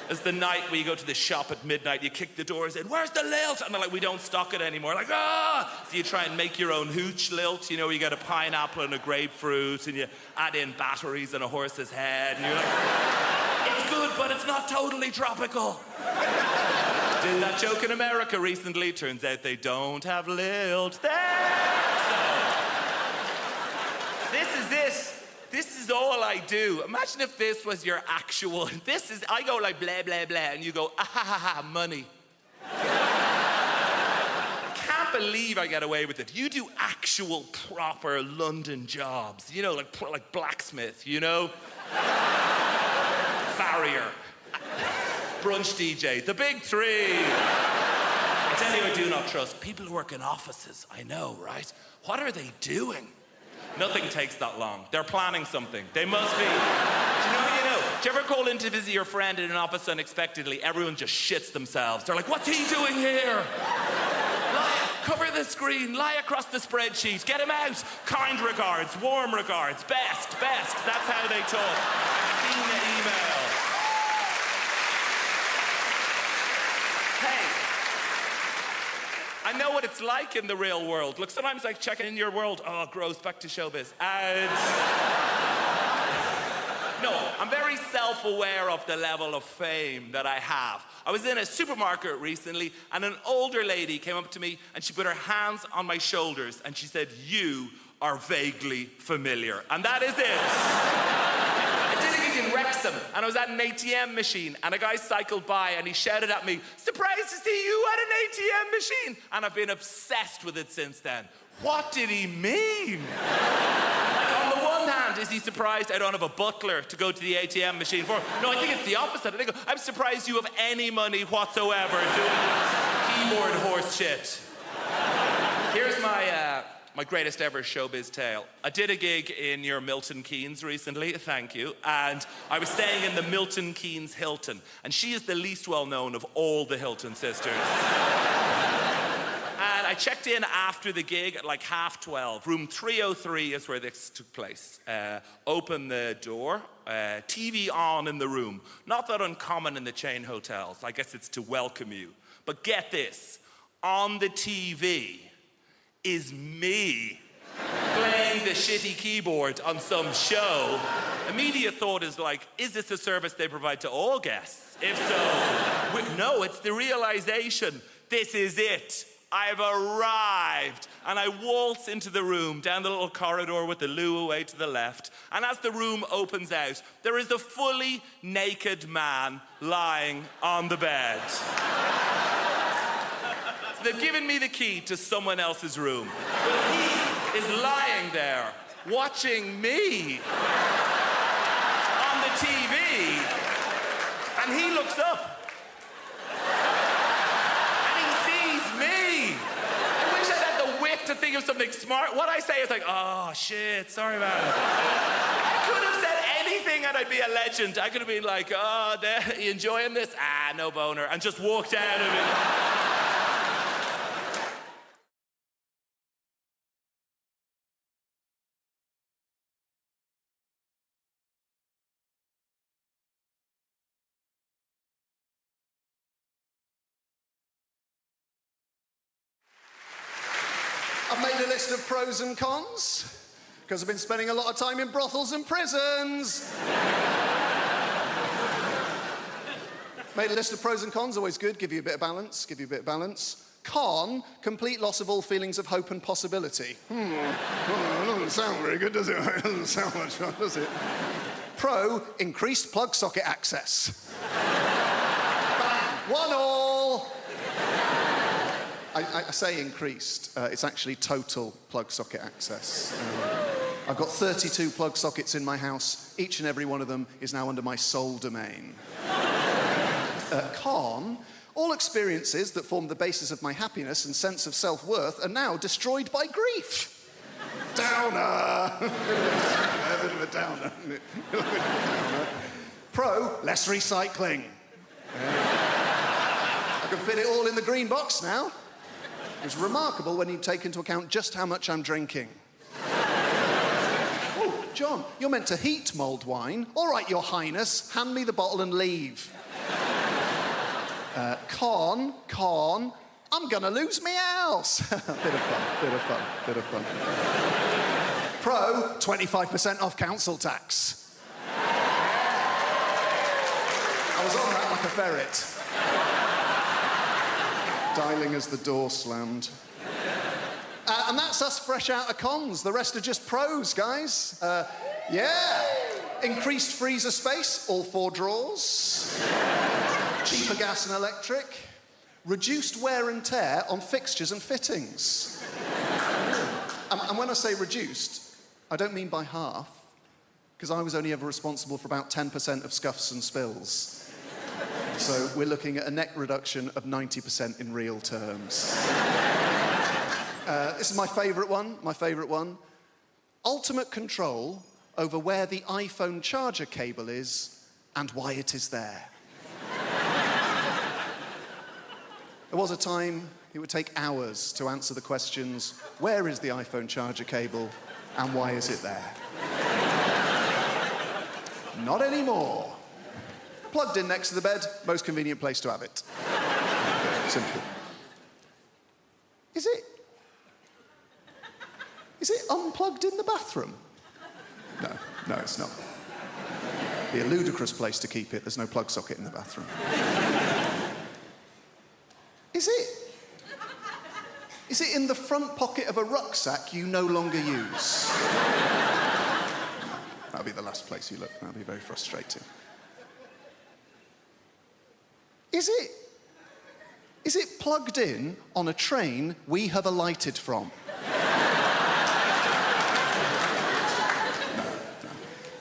It's the night where you go to the shop at midnight, you kick the doors in, where's the lilt? And they're like, we don't stock it anymore. Like, ah! So you try and make your own hooch lilt, you know, you get a pineapple and a grapefruit, and you add in batteries and a horse's head, and you're like, it's good, but it's not totally tropical. Did that joke in America recently. Turns out they don't have lilt there. So, this is it. This is all I do. Imagine if this was your actual, I go like blah, blah, blah, and you go, ah, ha, ha, ha, money. I can't believe I get away with it. You do actual proper London jobs, you know, like blacksmith, you know? Farrier, brunch DJ, the big three. I tell you, I do not trust people who work in offices. I know, right? What are they doing? Nothing takes that long. They're planning something. They must be. Do you know? Do you ever call in to visit your friend in an office unexpectedly? Everyone just shits themselves. They're like, what's he doing here? Cover the screen, lie across the spreadsheet, get him out. Kind regards, warm regards, best. That's how they talk. I've seen the email. Hey. I know what it's like in the real world. Look, sometimes I check in your world. Oh, gross, back to showbiz. And No, I'm very self-aware of the level of fame that I have. I was in a supermarket recently, and an older lady came up to me, and she put her hands on my shoulders, and she said, "You are vaguely familiar." And that is it. I did a gig in Wrexham, and I was at an ATM machine, and a guy cycled by, and he shouted at me, "Surprised to see you at an ATM machine." And I've been obsessed with it since then. What did he mean? Like, on the one hand, is he surprised I don't have a butler to go to the ATM machine for? No, I think it's the opposite. I think I'm surprised you have any money whatsoever doing keyboard horse shit. Here's my greatest ever showbiz tale. I did a gig in your Milton Keynes recently, thank you, and I was staying in the Milton Keynes Hilton, and she is the least well-known of all the Hilton sisters. And I checked in after the gig at like 12:30. Room 303 is where this took place. Open the door, TV on in the room. Not that uncommon in the chain hotels. I guess it's to welcome you. But get this, on the TV is me playing the shitty keyboard on some show. Immediate thought is like, is this a service they provide to all guests? If so, no, it's the realization, this is it. I've arrived, and I waltz into the room, down the little corridor with the loo away to the left, and as the room opens out, there is a fully naked man lying on the bed. So they've given me the key to someone else's room, but he is lying there, watching me on the TV, and he looks up. To think of something smart. What I say is like, "Oh, shit, sorry about it." I could have said anything and I'd be a legend. I could have been like, "Oh, you enjoying this? Ah, no boner," and just walked out of it. I've made a list of pros and cons, because I've been spending a lot of time in brothels and prisons. Made a list of pros and cons, always good, give you a bit of balance, Con, complete loss of all feelings of hope and possibility. It doesn't sound very good, does it? It doesn't sound much fun, does it? Pro, increased plug socket access. Bang, 1-1. I say increased, it's actually total plug socket access. I've got 32 plug sockets in my house. Each and every one of them is now under my sole domain. Con, all experiences that form the basis of my happiness and sense of self-worth are now destroyed by grief. Downer! A bit of a downer, isn't it? A bit of a downer. Pro, less recycling. I can fit it all in the green box now. It's remarkable when you take into account just how much I'm drinking. Oh, John, you're meant to heat mulled wine. All right, Your Highness, hand me the bottle and leave. Con, I'm gonna lose me house. Bit of fun. Pro, 25% off council tax. I was on that like a ferret. Dialing as the door slammed. And that's us fresh out of cons. The rest are just pros, guys. Yeah. Increased freezer space, all 4 drawers. Cheaper gas and electric. Reduced wear and tear on fixtures and fittings. And when I say reduced, I don't mean by half, because I was only ever responsible for about 10% of scuffs and spills. So we're looking at a net reduction of 90% in real terms. This is my favourite one. Ultimate control over where the iPhone charger cable is and why it is there. There was a time it would take hours to answer the questions, where is the iPhone charger cable and why is it there? Not anymore. Plugged in next to the bed, most convenient place to have it. Simple. Is it unplugged in the bathroom? No, it's not. Be a ludicrous place to keep it. There's no plug socket in the bathroom. Is it? Is it in the front pocket of a rucksack you no longer use? That'll be the last place you look. That'll be very frustrating. Is it? Is it plugged in on a train we have alighted from? No.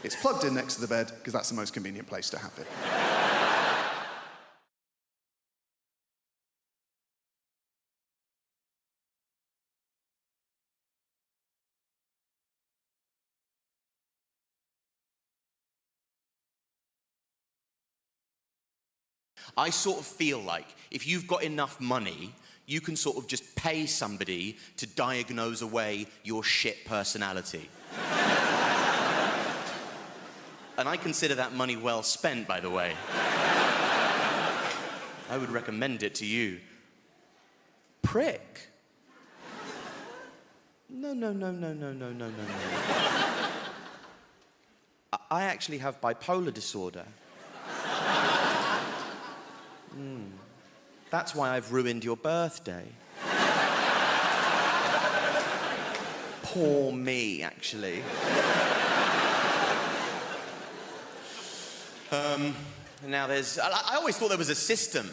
It's plugged in next to the bed because that's the most convenient place to have it. I sort of feel like if you've got enough money, you can sort of just pay somebody to diagnose away your shit personality. And I consider that money well spent, by the way. I would recommend it to you. Prick. No. I actually have bipolar disorder. That's why I've ruined your birthday. Poor me, actually. Now I always thought there was a system.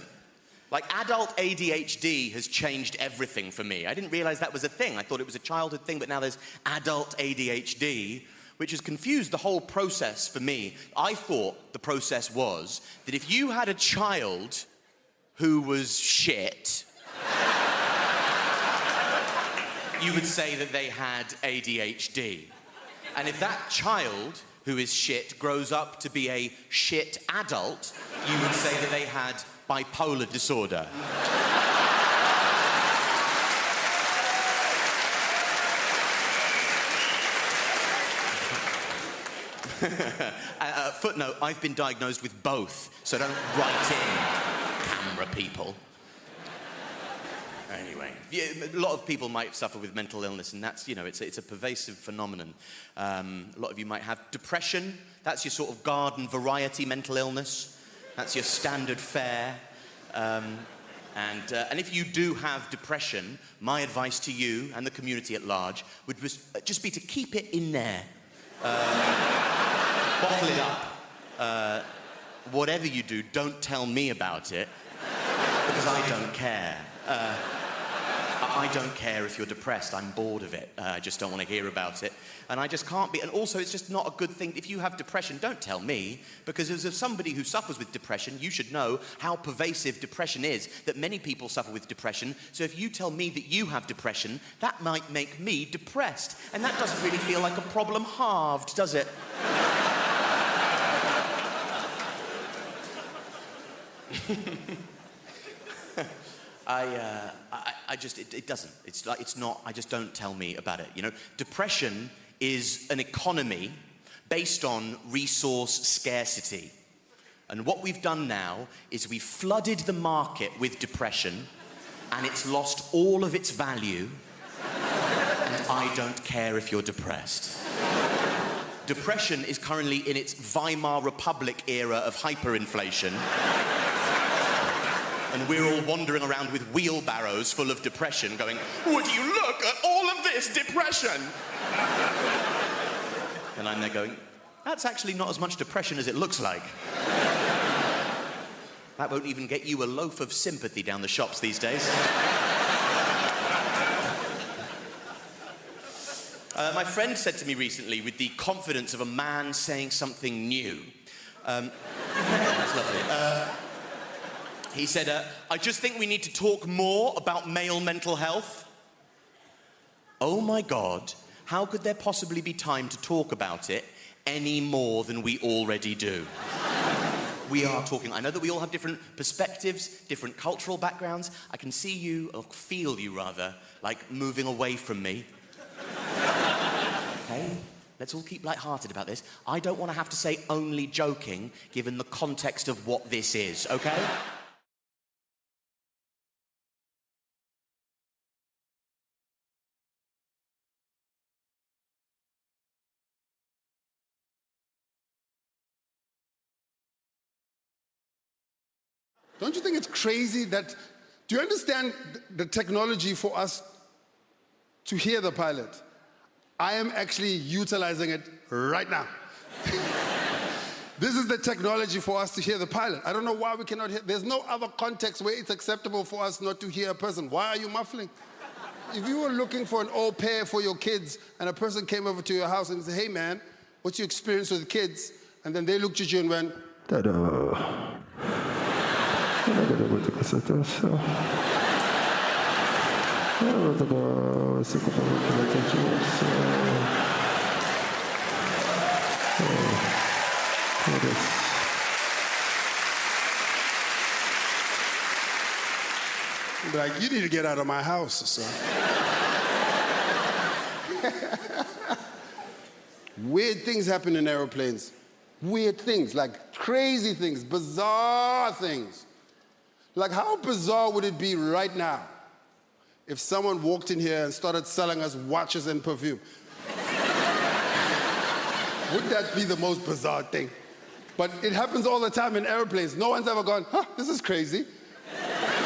Like, adult ADHD has changed everything for me. I didn't realize that was a thing. I thought it was a childhood thing, but now there's adult ADHD, which has confused the whole process for me. I thought the process was that if you had a child who was shit, you would say that they had ADHD. And if that child who is shit grows up to be a shit adult, you would say that they had bipolar disorder. Footnote, I've been diagnosed with both, so don't write in, camera people. Anyway, a lot of people might suffer with mental illness, and that's, you know, it's a pervasive phenomenon. A lot of you might have depression. That's your sort of garden variety mental illness. That's your standard fare. And if you do have depression, my advice to you and the community at large would just be to keep it in there. Bottle it up. Whatever you do, don't tell me about it, because I don't care. I don't care if you're depressed. I'm bored of it. I just don't want to hear about it. And I just can't be. And also, it's just not a good thing. If you have depression, don't tell me, because as somebody who suffers with depression, you should know how pervasive depression is, that many people suffer with depression. So if you tell me that you have depression, that might make me depressed. And that doesn't really feel like a problem halved, does it? It doesn't. It's like, it's not, I just don't tell me about it, you know? Depression is an economy based on resource scarcity. And what we've done now is we've flooded the market with depression, and it's lost all of its value, and I don't care if you're depressed. Depression is currently in its Weimar Republic era of hyperinflation. And we're all wandering around with wheelbarrows full of depression going, would you look at all of this depression? And I'm there going, that's actually not as much depression as it looks like. That won't even get you a loaf of sympathy down the shops these days. My friend said to me recently, with the confidence of a man saying something new, that's lovely. He said, I just think we need to talk more about male mental health. Oh my God, how could there possibly be time to talk about it any more than we already do? We are talking, I know that we all have different perspectives, different cultural backgrounds. I can see you, or feel you rather, like moving away from me. Okay? Let's all keep lighthearted about this. I don't want to have to say only joking, given the context of what this is, okay? Don't you think it's crazy that... Do you understand the technology for us to hear the pilot? I am actually utilizing it right now. This is the technology for us to hear the pilot. I don't know why we cannot hear. There's no other context where it's acceptable for us not to hear a person. Why are you muffling? If you were looking for an au pair for your kids and a person came over to your house and said, hey man, what's your experience with kids? And then they looked at you and went, ta-da. Like, you need to get out of my house, son. Weird things happen in airplanes. Weird things, like crazy things, bizarre things. Like, how bizarre would it be right now if someone walked in here and started selling us watches and perfume? Would that be the most bizarre thing? But it happens all the time in airplanes. No one's ever gone, huh, this is crazy.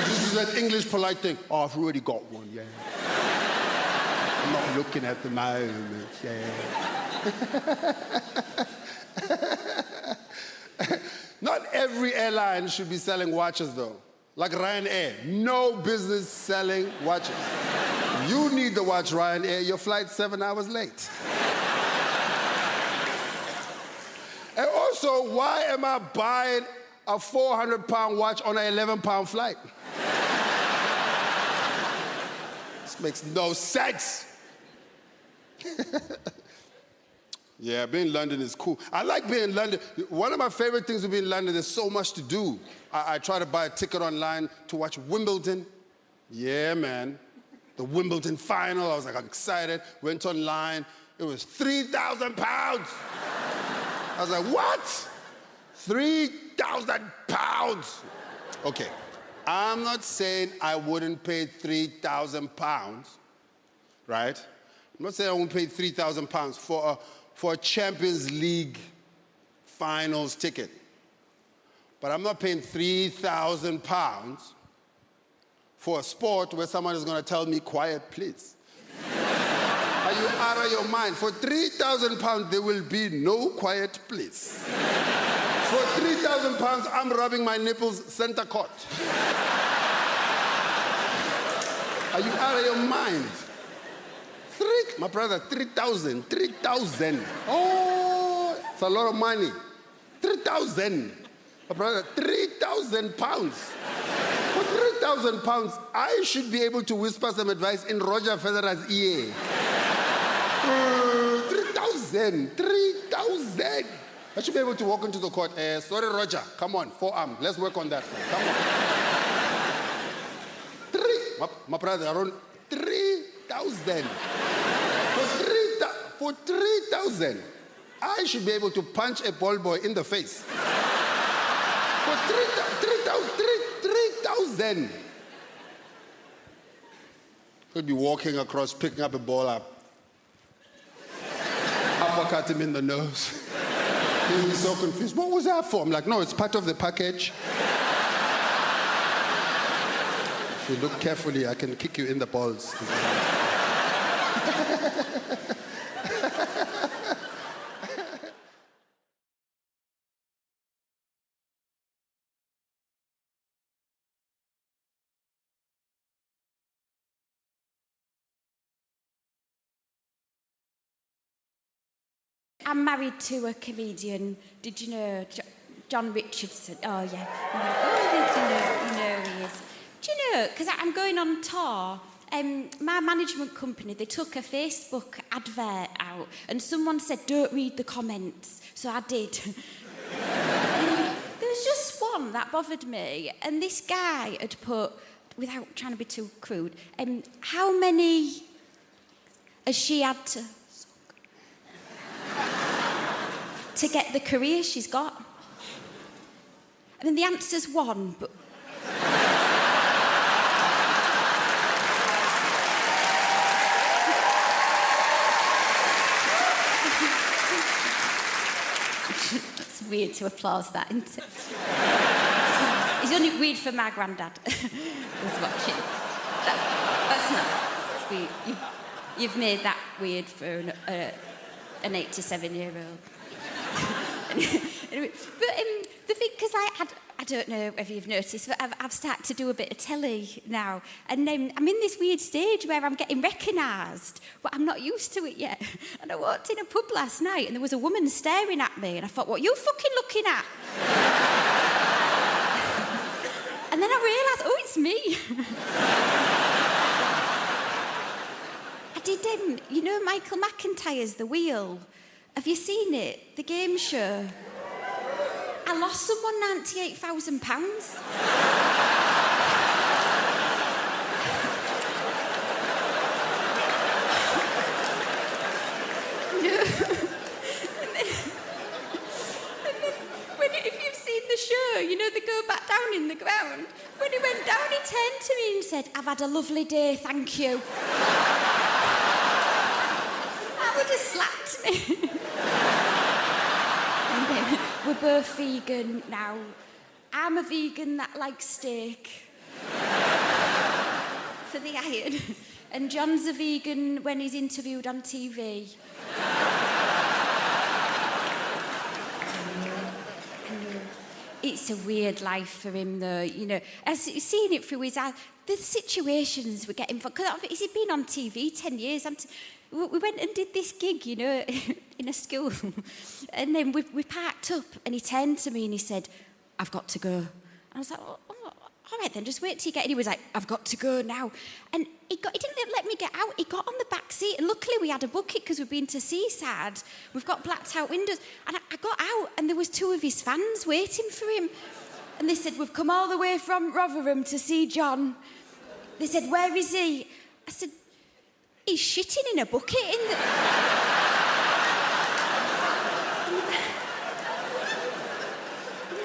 This is that English polite thing. Oh, I've already got one, yeah. I'm not looking at the moment, yeah. Not every airline should be selling watches, though. Like Ryanair, no business selling watches. You need the watch, Ryanair. Your flight's 7 hours late. And also, why am I buying a 400-pound watch on an 11-pound flight? This makes no sense. Yeah, being in London is cool. I like being in London. One of my favorite things to be in London, there's so much to do. I try to buy a ticket online to watch Wimbledon. Yeah, man. The Wimbledon final, I was like, I'm excited. Went online, it was 3,000 pounds. I was like, what? 3,000 pounds. Okay, I'm not saying I wouldn't pay 3,000 pounds, right? I'm not saying I won't pay 3,000 pounds for a Champions League finals ticket. But I'm not paying 3,000 pounds for a sport where someone is going to tell me, quiet, please. Are you out of your mind? For 3,000 pounds, there will be no quiet, please. For 3,000 pounds, I'm rubbing my nipples center court. Are you out of your mind? My brother, 3,000. Oh, it's a lot of money. 3,000. My brother, 3,000 pounds. For 3,000 pounds, I should be able to whisper some advice in Roger Federer's ear. 3,000. I should be able to walk into the court. Sorry, Roger. Come on, forearm. Let's work on that. Come on. My brother, around 3,000. For 3,000, I should be able to punch a ball boy in the face. For 3,000. Could be walking across, picking up a ball up. Uppercut him in the nose. He'll be so confused. What was that for? I'm like, no, it's part of the package. If you look carefully, I can kick you in the balls. I'm married to a comedian. Did you know John Richardson? Oh, yeah. Oh, did you know he is? Do you know, because I'm going on tour, my management company, they took a Facebook advert out and someone said, don't read the comments. So I did. There was just one that bothered me. And this guy had put, without trying to be too crude, how many has she had to get the career she's got? I mean, the answer's one, but... It's weird to applause that, isn't it? It's only weird for my granddad who's watching. That's not weird. You've made that weird for an 87-year-old. Anyway, but the thing, because I don't know if you've noticed, but I've started to do a bit of telly now, and I'm in this weird stage where I'm getting recognised, but I'm not used to it yet. And I walked in a pub last night, and there was a woman staring at me, and I thought, what are you fucking looking at? And then I realised, oh, it's me. I did, you know Michael McIntyre's The Wheel? Have you seen it? The game show? I lost someone £98,000. If you've seen the show, you know they go back down in the ground. When he went down, he turned to me and said, I've had a lovely day, thank you. That would have slapped me. And then we're both vegan now. I'm a vegan that likes steak for the iron. And John's a vegan when he's interviewed on TV. It's a weird life for him, though, you know. I've seen it through his eyes. The situations we're getting... Because he's been on TV 10 years. We went and did this gig, you know, in a school. And then we parked up, and he turned to me and he said, I've got to go. And I was like, oh, all right then, just wait till you get in. He was like, I've got to go now. And he didn't let me get out. He got on the back seat, and luckily we had a bucket because we've been to Seaside. We've got blacked out windows. And I got out, and there was 2 of his fans waiting for him. And they said, we've come all the way from Rotherham to see John. They said, where is he? I said, he's shitting in a bucket in the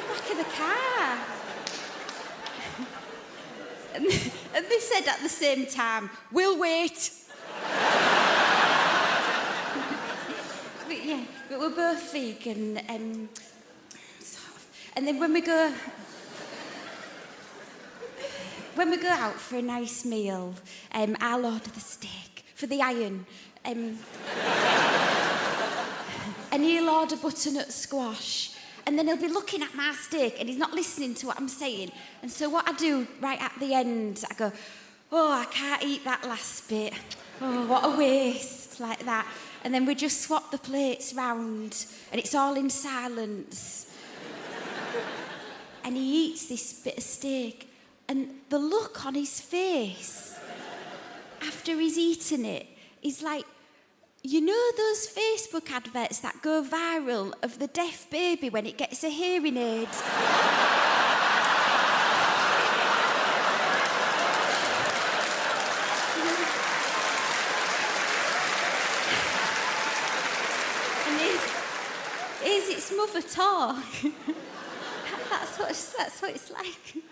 back of the car. And they said at the same time, we'll wait. But we're both vegan. And then when we go out for a nice meal, I'll order the steak for the iron. And he'll order butternut squash. And then he'll be looking at my steak and he's not listening to what I'm saying. And so what I do right at the end, I go, oh, I can't eat that last bit. Oh, what a waste, like that. And then we just swap the plates round and it's all in silence. And he eats this bit of steak and the look on his face after he's eaten it is like, you know those Facebook adverts that go viral of the deaf baby when it gets a hearing aid? And here's its mother talk. That's what it's like.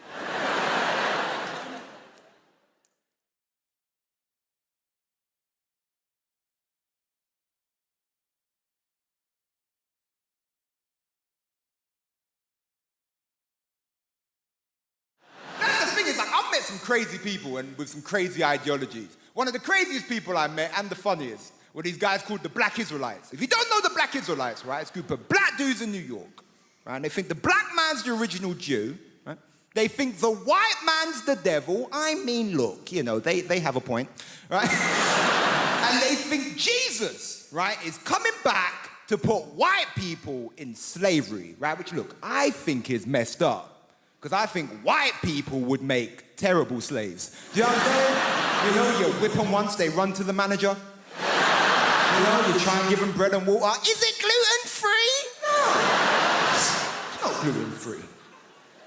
I've met some crazy people and with some crazy ideologies. One of the craziest people I met, and the funniest, were these guys called the Black Israelites. If you don't know the Black Israelites, right, it's a group of black dudes in New York, right, and they think the black man's the original Jew, right? They think the white man's the devil. I mean, look, you know, they have a point, right? And they think Jesus, right, is coming back to put white people in slavery, right? Which, look, I think is messed up. Because I think white people would make terrible slaves. Do you know what I'm saying? You know, you whip them once, they run to the manager. You know, you try and give them bread and water. Is it gluten-free? No. It's not gluten-free.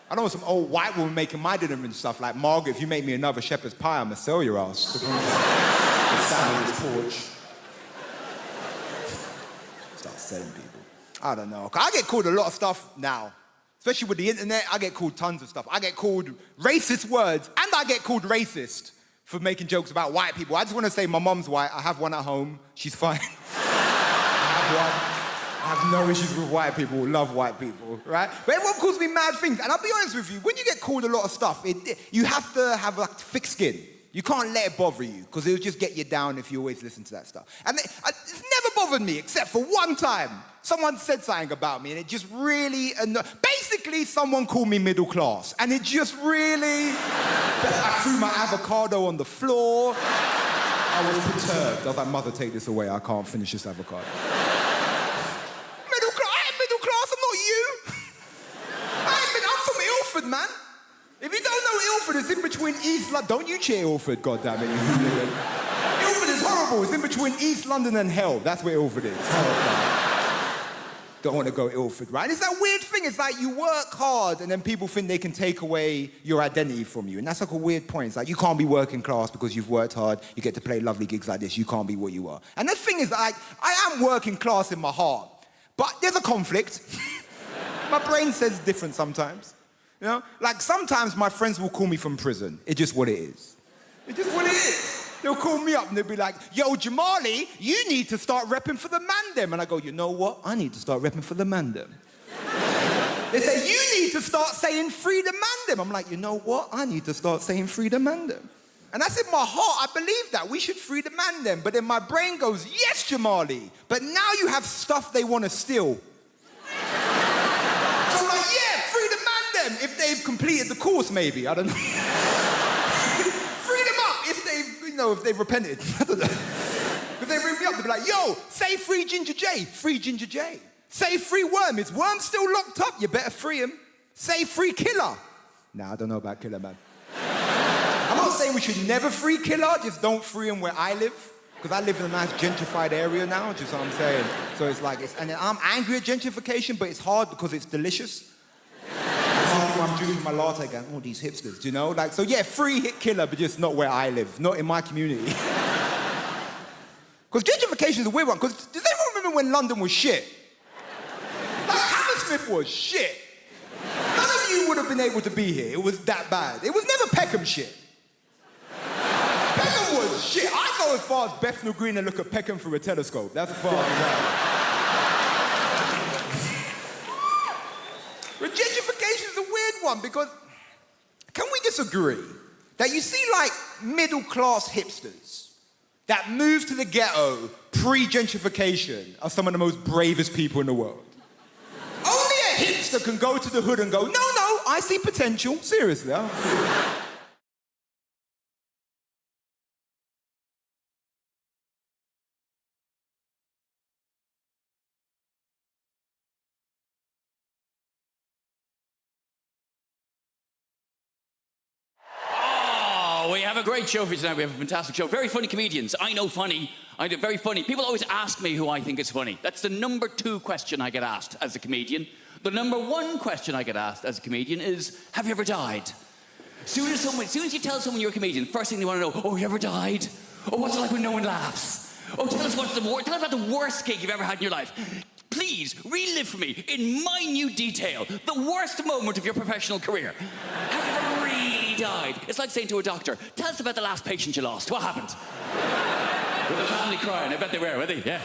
I know some old white woman making my dinner and stuff like, Margaret, if you make me another shepherd's pie, I'm gonna sell your ass. Stand on his porch. Start selling people. I don't know. I get called a lot of stuff now. Especially with the internet, I get called tons of stuff. I get called racist words, and I get called racist for making jokes about white people. I just want to say my mum's white. I have one at home. She's fine. I have one. I have no issues with white people, love white people, right? But everyone calls me mad things. And I'll be honest with you, when you get called a lot of stuff, you have to have like thick skin. You can't let it bother you, because it'll just get you down if you always listen to that stuff. And it's never bothered me, except for one time. Someone said something about me, and it just really basically, someone called me middle class, and it just really... I threw my avocado on the floor. I was perturbed. I was like, mother, take this away. I can't finish this avocado. Middle class? I ain't middle class. I'm not you. I'm from Ilford, man. If you don't know Ilford, it's in between East London. Don't you cheer Ilford, goddammit, you hooligan. Ilford is horrible. It's in between East London and hell. That's where Ilford is. Don't want to go Ilford, right? And it's that weird thing. It's like you work hard and then people think they can take away your identity from you. And that's like a weird point. It's like you can't be working class because you've worked hard. You get to play lovely gigs like this. You can't be what you are. And the thing is, like, I am working class in my heart. But there's a conflict. My brain says different sometimes. You know? Like, sometimes my friends will call me from prison. It's just what it is. It's just what it is. They'll call me up and they'll be like, yo, Jamali, you need to start repping for the mandem. And I go, you know what? I need to start repping for the mandem. They say, you need to start saying free the mandem. I'm like, you know what? I need to start saying free the mandem. And that's in my heart. I believe that. We should free the mandem. But then my brain goes, yes, Jamali. But now you have stuff they want to steal. So I'm like, yeah, free the mandem. If they've completed the course, maybe. I don't know. Free them up if they've, if they've repented. I don't know. Because they ring me up, they'll be like, yo, say free Ginger J. Free Ginger J. Say free Worm. Is Worm still locked up? You better free him. Say free Killer. Nah, I don't know about Killer, man. I'm not saying we should never free Killer, just don't free him where I live. Because I live in a nice gentrified area now, just what I'm saying. So it's like, and I'm angry at gentrification, but it's hard because it's delicious. I'm drinking my latte going, oh, these hipsters, do you know? Like, so yeah, free hit Killer, but just not where I live, not in my community. Because gentrification is a weird one, because does anyone remember when London was shit? Like, Hammersmith was shit. None of you would have been able to be here. It was that bad. It was never Peckham shit. Peckham was shit. I go as far as Bethnal Green and look at Peckham through a telescope. That's as far as I But gentrification is a weird one because can we disagree that you see like middle-class hipsters that moved to the ghetto pre-gentrification are some of the most bravest people in the world? Only a hipster can go to the hood and go, no, I see potential. Seriously. We have a great show for you tonight. We have a fantastic show. Very funny comedians. I know funny. Very funny. People always ask me who I think is funny. That's the number 2 question I get asked as a comedian. The number 1 question I get asked as a comedian is, have you ever died? As soon as you tell someone you're a comedian, first thing they want to know, oh, you ever died? Oh, what's it like when no one laughs? Oh, tell us about the worst gig you've ever had in your life. Please, relive for me, in minute detail, the worst moment of your professional career. Have you ever really died? It's like saying to a doctor, tell us about the last patient you lost. What happened? With the family crying. I bet they were they? Yeah.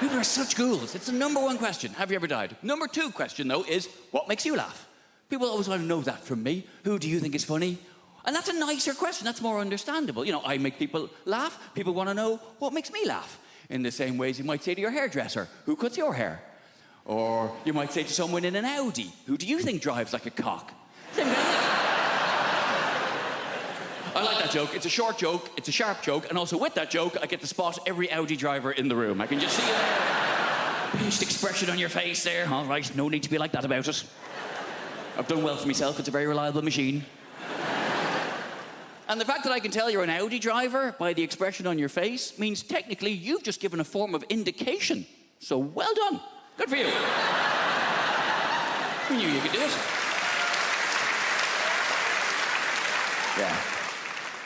People are such ghouls. It's the number 1 question. Have you ever died? Number 2 question, though, is what makes you laugh? People always want to know that from me. Who do you think is funny? And that's a nicer question. That's more understandable. You know, I make people laugh. People want to know what makes me laugh. In the same ways you might say to your hairdresser, who cuts your hair? Or you might say to someone in an Audi, who do you think drives like a cock? I like that joke. It's a short joke, it's a sharp joke, and also with that joke, I get to spot every Audi driver in the room. I can just see it there. Pinched expression on your face there. All right, no need to be like that about it. I've done well for myself. It's a very reliable machine. And the fact that I can tell you're an Audi driver by the expression on your face means technically you've just given a form of indication. So well done. Good for you. Who knew you could do it? Yeah.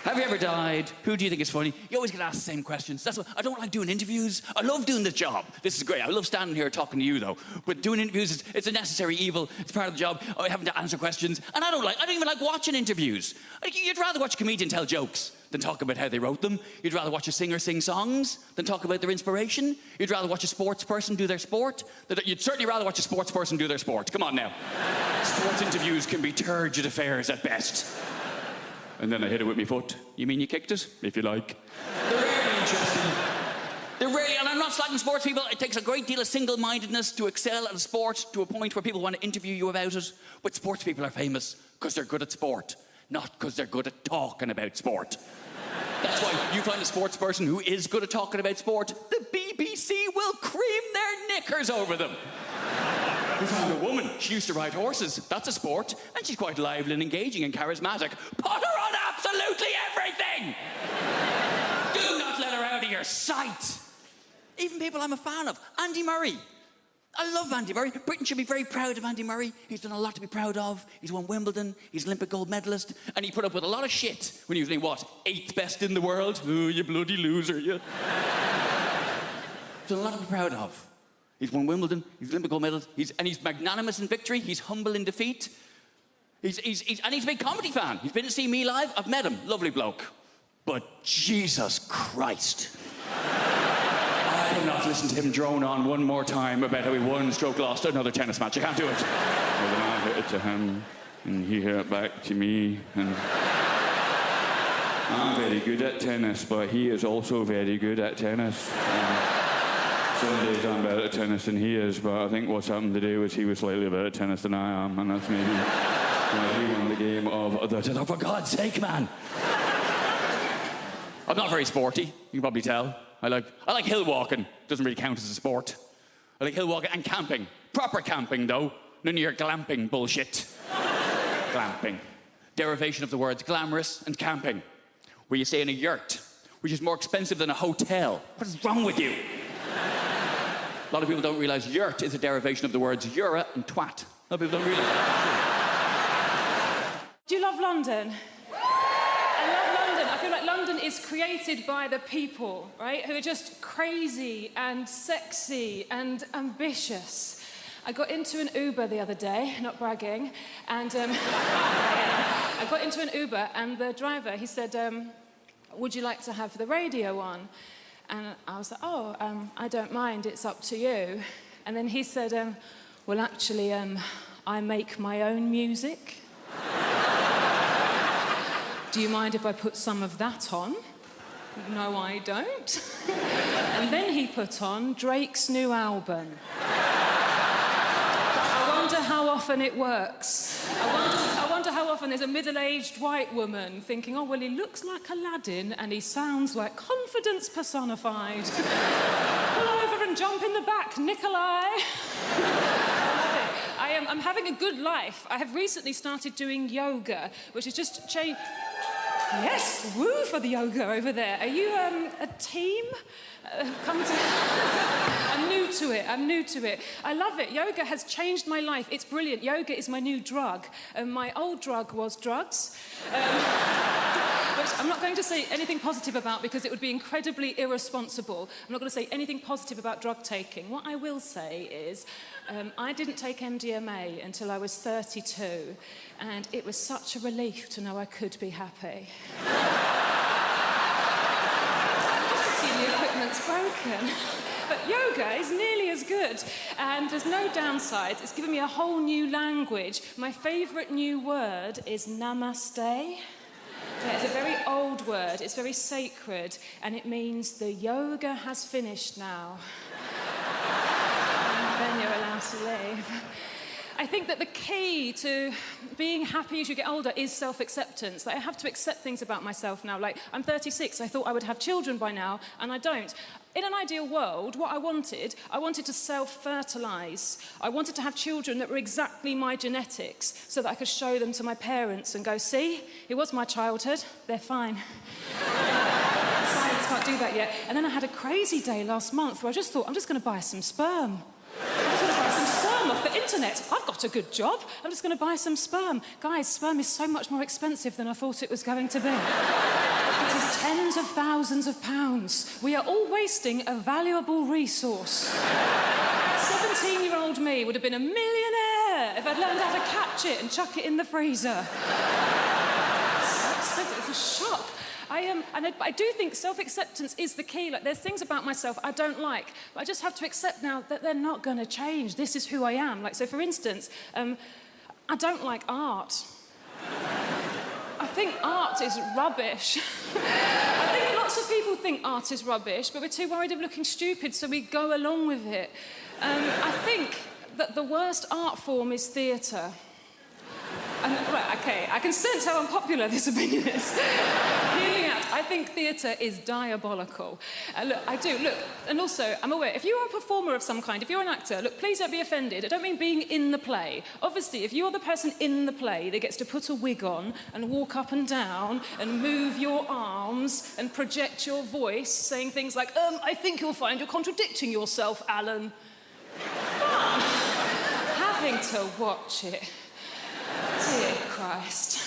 Have you ever died? Who do you think is funny? You always get asked the same questions. That's why I don't like doing interviews. I love doing this job. This is great. I love standing here talking to you, though. But doing interviews, it's a necessary evil. It's part of the job. Having to answer questions. And I don't even like watching interviews. You'd rather watch a comedian tell jokes than talk about how they wrote them. You'd rather watch a singer sing songs than talk about their inspiration. You'd rather watch a sports person do their sport. You'd certainly rather watch a sports person do their sport. Come on now. Sports interviews can be turgid affairs at best. And then I hit it with my foot. You mean you kicked it? If you like. They're rarely interesting. They're rarely, and I'm not slagging sports people. It takes a great deal of single-mindedness to excel at a sport to a point where people want to interview you about it. But sports people are famous because they're good at sport, not because they're good at talking about sport. That's why you find a sports person who is good at talking about sport, the BBC will cream their knickers over them. We found a woman. She used to ride horses. That's a sport. And she's quite lively and engaging and charismatic. Put her on absolutely everything! Do not let her out of your sight. Even people I'm a fan of. Andy Murray. I love Andy Murray. Britain should be very proud of Andy Murray. He's done a lot to be proud of. He's won Wimbledon. He's Olympic gold medalist. And he put up with a lot of shit when he was, what, 8th best in the world? Oh, you bloody loser, you. He's done a lot to be proud of. He's won Wimbledon. He's Olympic gold medalist. He's magnanimous in victory. He's humble in defeat. And he's a big comedy fan. He's been to see me live. I've met him. Lovely bloke. But Jesus Christ. I cannot listen to him drone on one more time about how he won, stroke lost another tennis match. I can't do it. Well, then I hit it to him, and he hit it back to me, and I'm very good at tennis, but he is also very good at tennis. Some days I'm better at tennis than he is, but I think what's happened today was he was slightly better at tennis than I am, and that's maybe why he won the game of the... Oh, for God's sake, man! I'm not very sporty, you can probably tell. I like hill walking. Doesn't really count as a sport. I like hill walking and camping. Proper camping, though. None of your glamping bullshit. Glamping. Derivation of the words glamorous and camping, where you stay in a yurt, which is more expensive than a hotel. What is wrong with you? A lot of people don't realise yurt is a derivation of the words yura and twat. A lot of people don't realise that. Do you love London? I love London. I feel like London is created by the people, right? Who are just crazy and sexy and ambitious. I got into an Uber the other day, not bragging, and I got into an Uber and the driver, he said, would you like to have the radio on? And I was like, I don't mind, it's up to you. And then he said, well, actually, I make my own music. Do you mind if I put some of that on? No, I don't. And then he put on Drake's new album. I wonder how often it works. I wonder how often there's a middle-aged white woman thinking, oh, well, he looks like Aladdin and he sounds like confidence personified. Pull over and jump in the back, Nikolai. I'm having a good life. I have recently started doing yoga, which is just change. Yes, woo for the yoga over there. Are you a team? I'm new to it. I love it. Yoga has changed my life. It's brilliant. Yoga is my new drug. My old drug was drugs. Which I'm not going to say anything positive about because it would be incredibly irresponsible. I'm not going to say anything positive about drug taking. What I will say is I didn't take MDMA until I was 32, and it was such a relief to know I could be happy. Just see the equipment's broken. But yoga is nearly as good, and there's no downsides. It's given me a whole new language. My favourite new word is namaste. Yeah, it's a very old word, it's very sacred, and it means the yoga has finished now. And then you're allowed to leave. I think that the key to being happy as you get older is self-acceptance. Like, I have to accept things about myself now. Like, I'm 36, I thought I would have children by now, and I don't. In an ideal world, what I wanted to self-fertilise. I wanted to have children that were exactly my genetics so that I could show them to my parents and go, see, it was my childhood, they're fine. Science can't do that yet. And then I had a crazy day last month where I just thought, I'm just going to buy some sperm. I'm just going to buy some sperm off the internet. I've got a good job. I'm just going to buy some sperm. Guys, sperm is so much more expensive than I thought it was going to be. It is tens of thousands of pounds. We are all wasting a valuable resource. 17-year-old me would have been a millionaire if I'd learned how to catch it and chuck it in the freezer. So expensive. It's a shock. I do think self-acceptance is the key. Like, there's things about myself I don't like, but I just have to accept now that they're not going to change. This is who I am. Like, so for instance, I don't like art. I think art is rubbish. I think lots of people think art is rubbish, but we're too worried of looking stupid, so we go along with it. I think that the worst art form is theatre. Right, okay, I can sense how unpopular this opinion is. Hear me out. I think theatre is diabolical. Look, I do, look, and also, I'm aware, if you are a performer of some kind, if you're an actor, look, please don't be offended. I don't mean being in the play. Obviously, if you're the person in the play that gets to put a wig on and walk up and down and move your arms and project your voice, saying things like, I think you'll find you're contradicting yourself, Alan. Fun. Having to watch it. Dear Christ.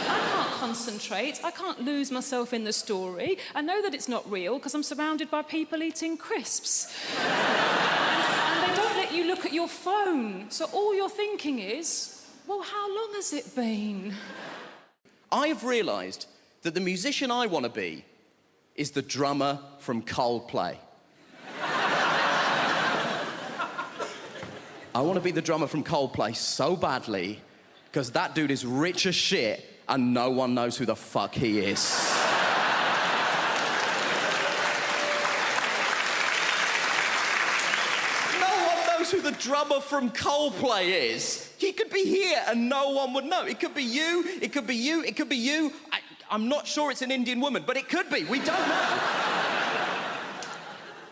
I can't concentrate. I can't lose myself in the story. I know that it's not real because I'm surrounded by people eating crisps. And they don't let you look at your phone. So all you're thinking is, well, how long has it been? I've realised that the musician I want to be is the drummer from Coldplay. I want to be the drummer from Coldplay so badly because that dude is rich as shit and no one knows who the fuck he is. No one knows who the drummer from Coldplay is. He could be here and no one would know. It could be you, it could be you, it could be you. I'm not sure it's an Indian woman, but it could be. We don't know.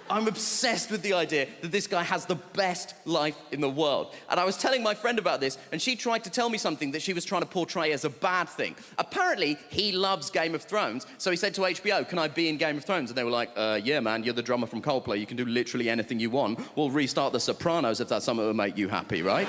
I'm obsessed with the idea that this guy has the best life in the world. And I was telling my friend about this, and she tried to tell me something that she was trying to portray as a bad thing. Apparently, he loves Game of Thrones, so he said to HBO, can I be in Game of Thrones? And they were like, yeah, man, you're the drummer from Coldplay. You can do literally anything you want. We'll restart The Sopranos if that's something that will make you happy, right?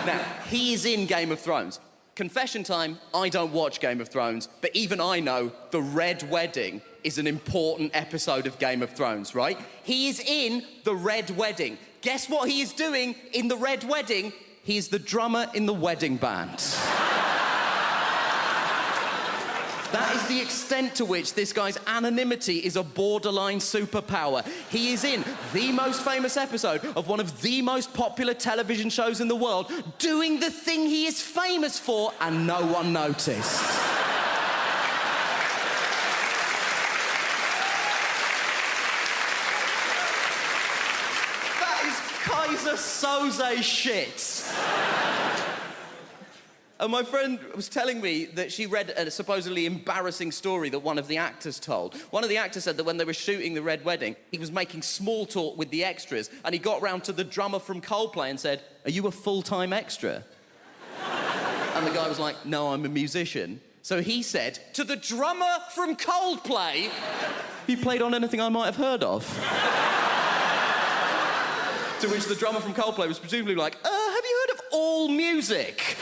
Now, he is in Game of Thrones. Confession time, I don't watch Game of Thrones, but even I know the Red Wedding is an important episode of Game of Thrones, right? He is in the Red Wedding. Guess what he is doing in the Red Wedding? He is the drummer in the wedding band. That is the extent to which this guy's anonymity is a borderline superpower. He is in the most famous episode of one of the most popular television shows in the world, doing the thing he is famous for, and no one noticed. Kaiser Soze shit. And my friend was telling me that she read a supposedly embarrassing story that one of the actors told. One of the actors said that when they were shooting the Red Wedding, he was making small talk with the extras, and he got round to the drummer from Coldplay and said, "Are you a full-time extra?" And the guy was like, "No, I'm a musician." So he said, to the drummer from Coldplay, "You played on anything I might have heard of?" To which the drummer from Coldplay was presumably like, have you heard of All Music?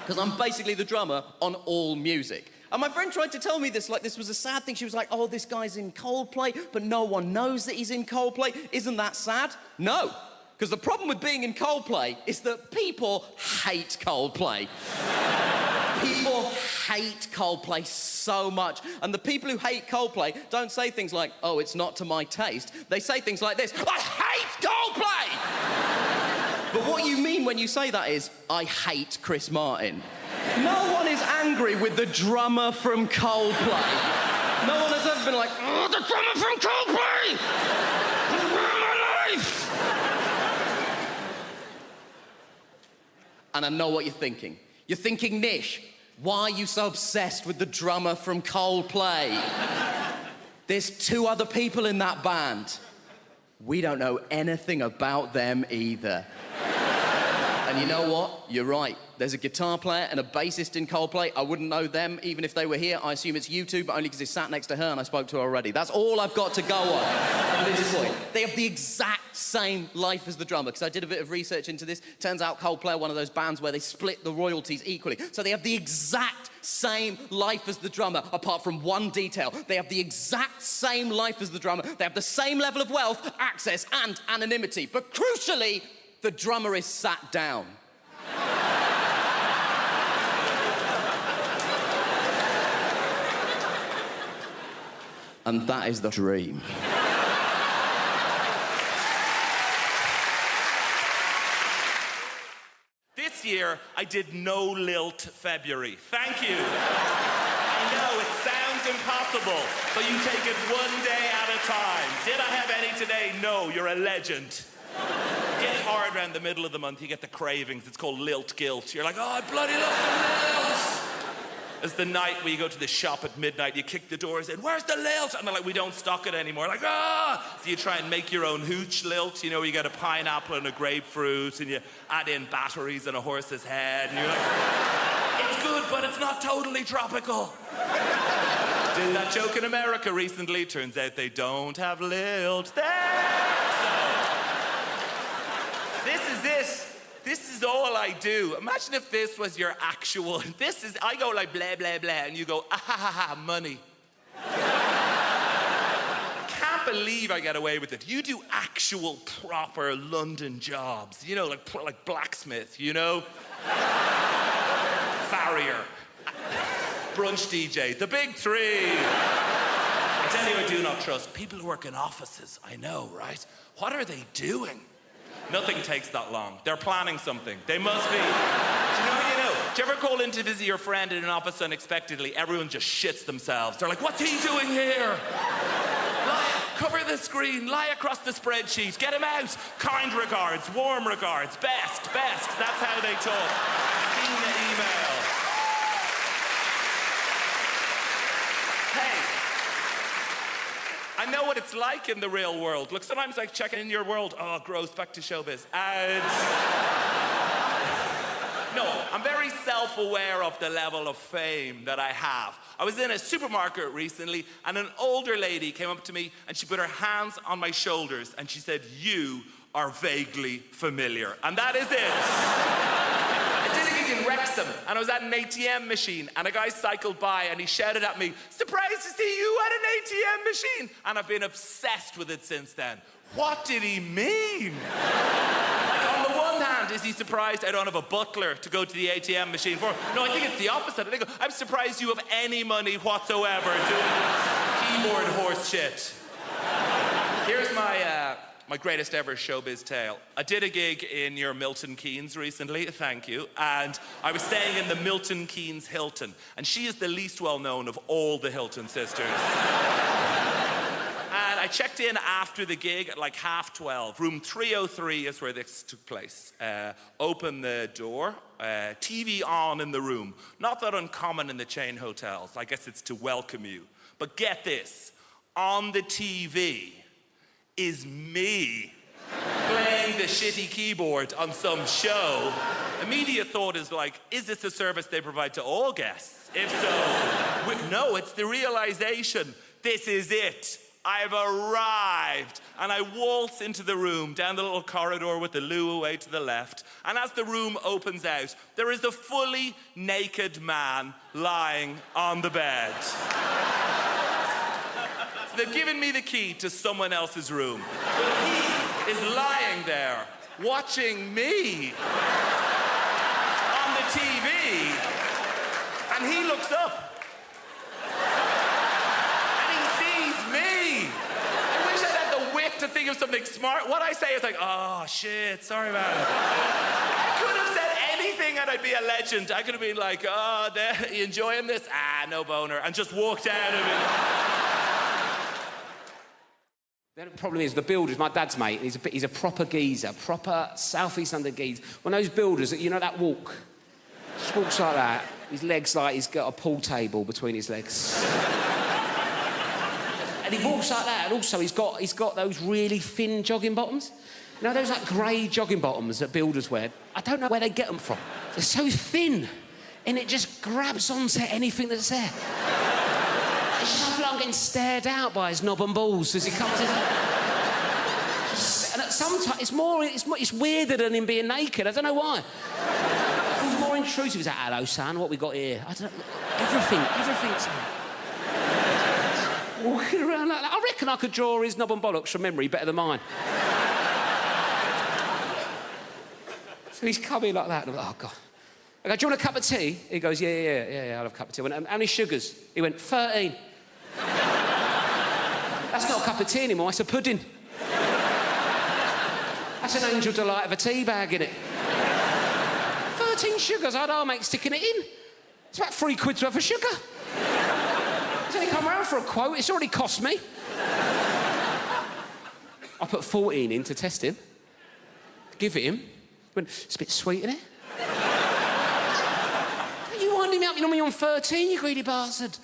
Because I'm basically the drummer on All Music. And my friend tried to tell me this like this was a sad thing. She was like, oh, this guy's in Coldplay, but no one knows that he's in Coldplay. Isn't that sad? No. Because the problem with being in Coldplay is that people hate Coldplay. People hate Coldplay so much. And the people who hate Coldplay don't say things like, oh, it's not to my taste. They say things like this, I hate Coldplay! But what you mean when you say that is, I hate Chris Martin. No one is angry with the drummer from Coldplay. No one has ever been like, oh, the drummer from Coldplay! He's ruined my life! And I know what you're thinking. You're thinking, Nish, why are you so obsessed with the drummer from Coldplay? There's two other people in that band. We don't know anything about them either. And you know what? You're right. There's a guitar player and a bassist in Coldplay. I wouldn't know them even if they were here. I assume it's you two, but only because he sat next to her and I spoke to her already. That's all I've got to go on at this point. They have the exact same life as the drummer, because I did a bit of research into this. Turns out Coldplay are one of those bands where they split the royalties equally. So they have the exact same life as the drummer, apart from one detail. They have the exact same life as the drummer. They have the same level of wealth, access, and anonymity. But crucially, the drummer is sat down. And that is the dream. This year, I did no lilt February. Thank you. I know it sounds impossible, but you take it one day at a time. Did I have any today? No, you're a legend. It gets hard around the middle of the month, you get the cravings. It's called lilt guilt. You're like, oh, I bloody love the lilt. It's the night where you go to the shop at midnight, you kick the doors in, where's the lilt? And they're like, we don't stock it anymore. Like, ah! So you try and make your own hooch lilt, you know, you get a pineapple and a grapefruit, and you add in batteries and a horse's head, and you're like, it's good, but it's not totally tropical. Did that joke in America recently. Turns out they don't have lilt there. So, this is it. This is all I do. Imagine if this was your actual... I go like blah, blah, blah, and you go, ah, ha, ha, ha, money. Can't believe I get away with it. You do actual, proper London jobs. You know, like blacksmith, you know? Farrier. Brunch DJ. The big three. I tell you, I do not trust. People who work in offices, I know, right? What are they doing? Nothing takes that long. They're planning something. They must be. Do you know? Do you ever call in to visit your friend in an office unexpectedly? Everyone just shits themselves. They're like, what's he doing here? Cover the screen, lie across the spreadsheet, get him out. Kind regards, warm regards, best. That's how they talk. Seen the email. Hey. I know what it's like in the real world. Look, sometimes I check in your world. Oh, gross, back to showbiz. And... No, I'm very self-aware of the level of fame that I have. I was in a supermarket recently, and an older lady came up to me, and she put her hands on my shoulders, and she said, you are vaguely familiar. And that is it. I did a gig in Wrexham, and I was at an ATM machine, and a guy cycled by, and he shouted at me, surprised to see you at an ATM machine. And I've been obsessed with it since then. What did he mean? Like, on the one hand, is he surprised I don't have a butler to go to the ATM machine for? No, I think it's the opposite. I think I'm surprised you have any money whatsoever doing keyboard horse shit. Here's my greatest ever showbiz tale. I did a gig in your Milton Keynes recently, thank you, and I was staying in the Milton Keynes Hilton, and she is the least well-known of all the Hilton sisters. And I checked in after the gig at like 12:30. Room 303 is where this took place. Open the door, TV on in the room. Not that uncommon in the chain hotels. I guess it's to welcome you. But get this, on the TV is me playing the shitty keyboard on some show. Immediate thought is like, is this a service they provide to all guests? If so, no, it's the realization, this is it. I've arrived, and I waltz into the room, down the little corridor with the loo away to the left, and as the room opens out, there is a fully naked man lying on the bed. So they've given me the key to someone else's room, but he is lying there, watching me on the TV, and he looks up. To think of something smart. What I say is like, oh shit, sorry about it. I could have said anything and I'd be a legend. I could have been like, oh, you enjoying this? Ah, no boner. And just walked out of it. The problem is the builders, my dad's mate, he's a proper geezer, proper South East London geezer. One of those builders that, you know that walk? Just walks like that. His legs like he's got a pool table between his legs. And he walks like that, and also he's got those really thin jogging bottoms. You know, those like grey jogging bottoms that builders wear? I don't know where they get them from. They're so thin, and it just grabs onto anything that's there. I feel like I'm getting stared out by his knob and balls as he comes in. And sometimes it's weirder than him being naked. I don't know why. It feels more intrusive. He's like, hello, son, what we got here? I don't know. Everything's... Walking around like that. I reckon I could draw his knob and bollocks from memory better than mine. So he's coming like that, and I'm like, oh, God. I go, do you want a cup of tea? He goes, yeah, I'll have a cup of tea. I went, how many sugars? He went, 13. That's not a cup of tea anymore, it's a pudding. That's an angel delight of a tea bag, innit? 13 sugars, I'd make sticking it in. It's about £3 worth of sugar. It's only come round for a quote, it's already cost me. I put 14 in to test him. Give it him. Went, it's a bit sweet, isn't it? You winding me up, you know me on 13, you greedy bastard.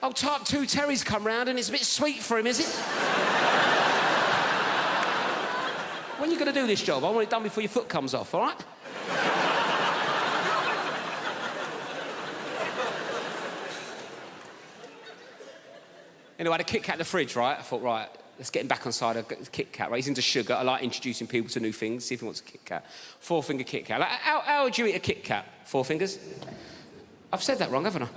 Oh, type 2 Terry's come round and it's a bit sweet for him, is it? When are you going to do this job? I want it done before your foot comes off, all right? Anyway, I had a Kit Kat in the fridge, right? I thought, right, let's get him back on side. I've got the Kit Kat, right? He's into sugar. I like introducing people to new things. See if he wants a Kit Kat. 4-finger Kit Kat. Like, how would you eat a Kit Kat? 4 fingers? I've said that wrong, haven't I?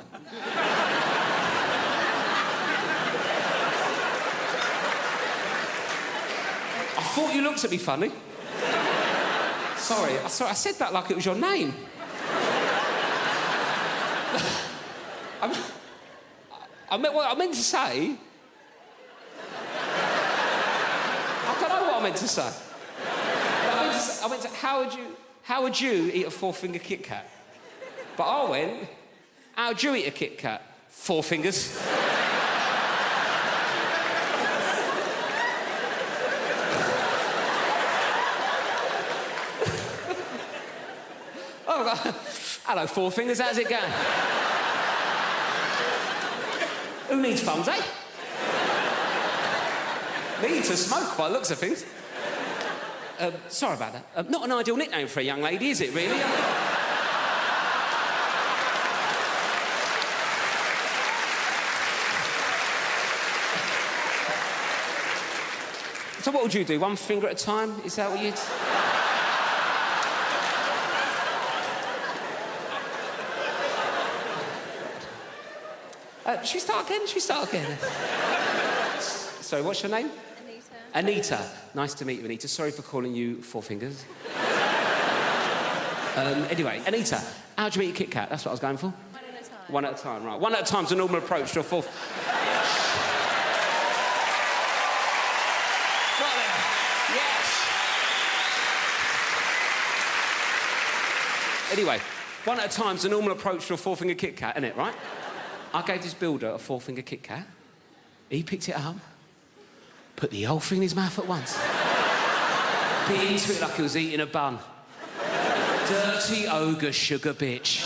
I thought you looked at me funny. Sorry, I said that like it was your name. I meant to say... I don't know what I meant to say. I meant to how would you eat a 4-finger Kit Kat? But I went, how'd you eat a Kit Kat? 4 fingers. Oh, hello, 4 fingers, how's it going? Who needs thumbs, eh? Need to smoke by the looks of things. Sorry about that. Not an ideal nickname for a young lady, is it, really? So what would you do? 1 finger at a time? Is that what you'd... Should we start again? Sorry, what's your name? Anita. Nice to meet you, Anita. Sorry for calling you 4 fingers. Anyway, Anita, how'd you eat a Kit Kat? That's what I was going for. 1 at a time. 1 at a time, right. 1 at a time's a normal approach to a 4th. Got there. Yes. Anyway, 1 at a time's a normal approach to a 4-finger Kit Kat, isn't it, right? I gave this builder a 4-finger Kit Kat. He picked it up, put the whole thing in his mouth at once. Bit into it like he was eating a bun. Dirty ogre sugar bitch.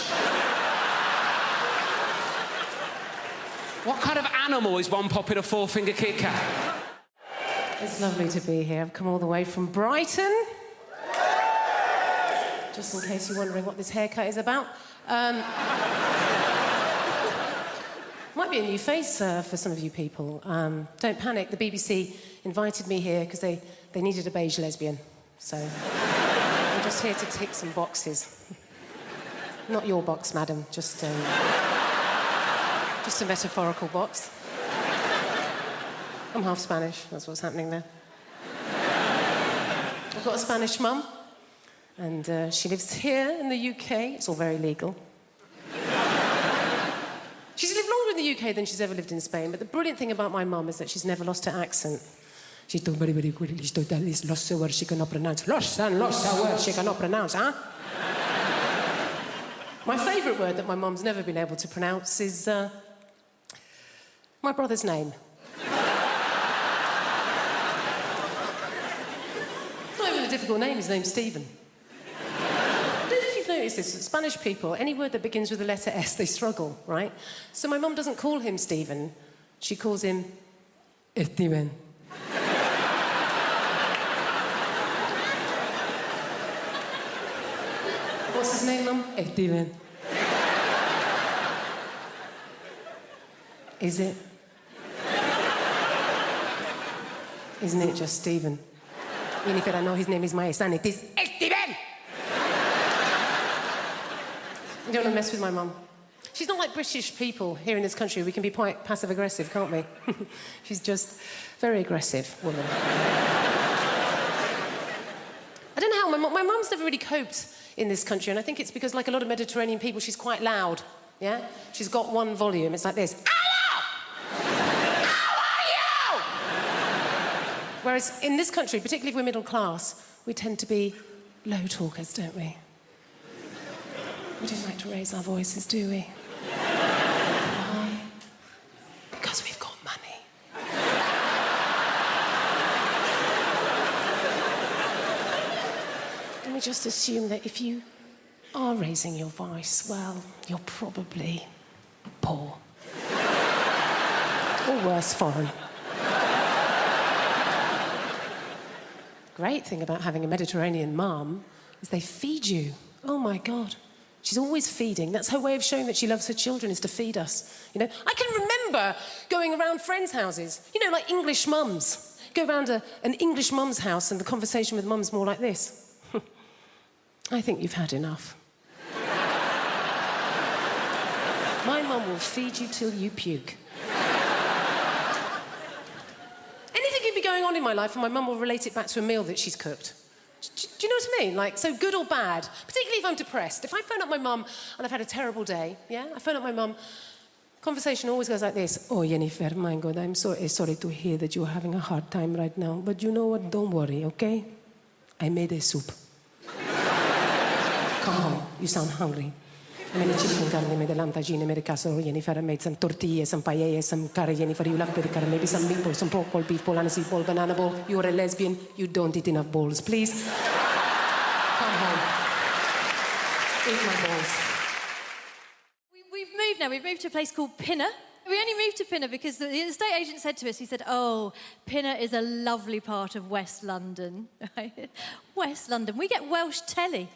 What kind of animal is one popping a 4-finger Kit Kat? It's lovely to be here. I've come all the way from Brighton. Just in case you're wondering what this haircut is about. Might be a new face for some of you people. Don't panic, the BBC invited me here because they needed a beige lesbian. So I'm just here to tick some boxes. Not your box, madam, just a metaphorical box. I'm half Spanish, that's what's happening there. I've got a Spanish mum, and she lives here in the UK. It's all very legal. She's lived longer in the UK than she's ever lived in Spain, but the brilliant thing about my mum is that she's never lost her accent. She's done very, very quickly. She's done these lost words she cannot pronounce. Lost words she cannot pronounce, huh? My favourite word that my mum's never been able to pronounce is my brother's name. It's not even a difficult name, his name's Stephen. Notice this, Spanish people, any word that begins with the letter S, they struggle, right? So my mum doesn't call him Stephen, she calls him Steven. What's his name, Mum? Steven. Is it? Isn't it just Stephen? Even if I know his name is my son, it is Steven! You don't want to mess with my mum. She's not like British people here in this country. We can be quite passive-aggressive, can't we? She's just very aggressive woman. I don't know how my mum's never really coped in this country, and I think it's because, like a lot of Mediterranean people, she's quite loud, yeah? She's got one volume. It's like this. Hello! How are you? Whereas in this country, particularly if we're middle class, we tend to be low talkers, don't we? We don't like to raise our voices, do we? Why? Because we've got money. And we just assume that if you are raising your voice, well, you're probably poor. Or worse, foreign. Great thing about having a Mediterranean mum is they feed you. Oh, my God. She's always feeding. That's her way of showing that she loves her children, is to feed us. You know, I can remember going around friends' houses, you know, like English mums. Go around an English mum's house and the conversation with mum's more like this. I think you've had enough. My mum will feed you till you puke. Anything could be going on in my life and my mum will relate it back to a meal that she's cooked. Do you know what I mean? Like, so good or bad, particularly if I'm depressed. If I phone up my mum and I've had a terrible day, yeah? I phone up my mum, conversation always goes like this. Oh, Jennifer, my God, I'm so sorry to hear that you're having a hard time right now. But you know what? Don't worry, okay? I made a soup. Come home. You sound hungry. I made a chicken carne, I made a lamb tagine, I made a casserole, Jennifer. I made some tortillas, some paellas, some curry, Jennifer. You love the curry. Maybe some meatballs, some pork ball, beef ball, aniseed ball, banana ball. You're a lesbian. You don't eat enough balls. Please, come home. Eat my balls. We've moved now. We've moved to a place called Pinner. We only moved to Pinner because the estate agent said to us, he said, oh, Pinner is a lovely part of West London. Right? West London. We get Welsh telly.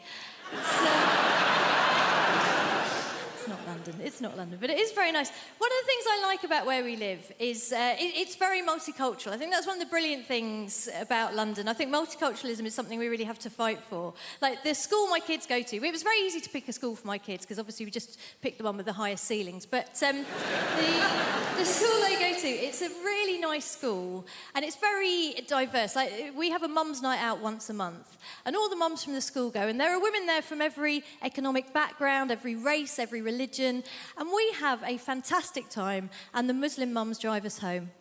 It's not London, but it is very nice. One of the things I like about where we live is it's very multicultural. I think that's one of the brilliant things about London. I think multiculturalism is something we really have to fight for. Like the school my kids go to, it was very easy to pick a school for my kids because obviously we just picked the one with the highest ceilings. But the school they go to, it's a really nice school and it's very diverse. Like we have a mum's night out once a month and all the mums from the school go and there are women there from every economic background, every race, every religion. And we have a fantastic time, and the Muslim mums drive us home.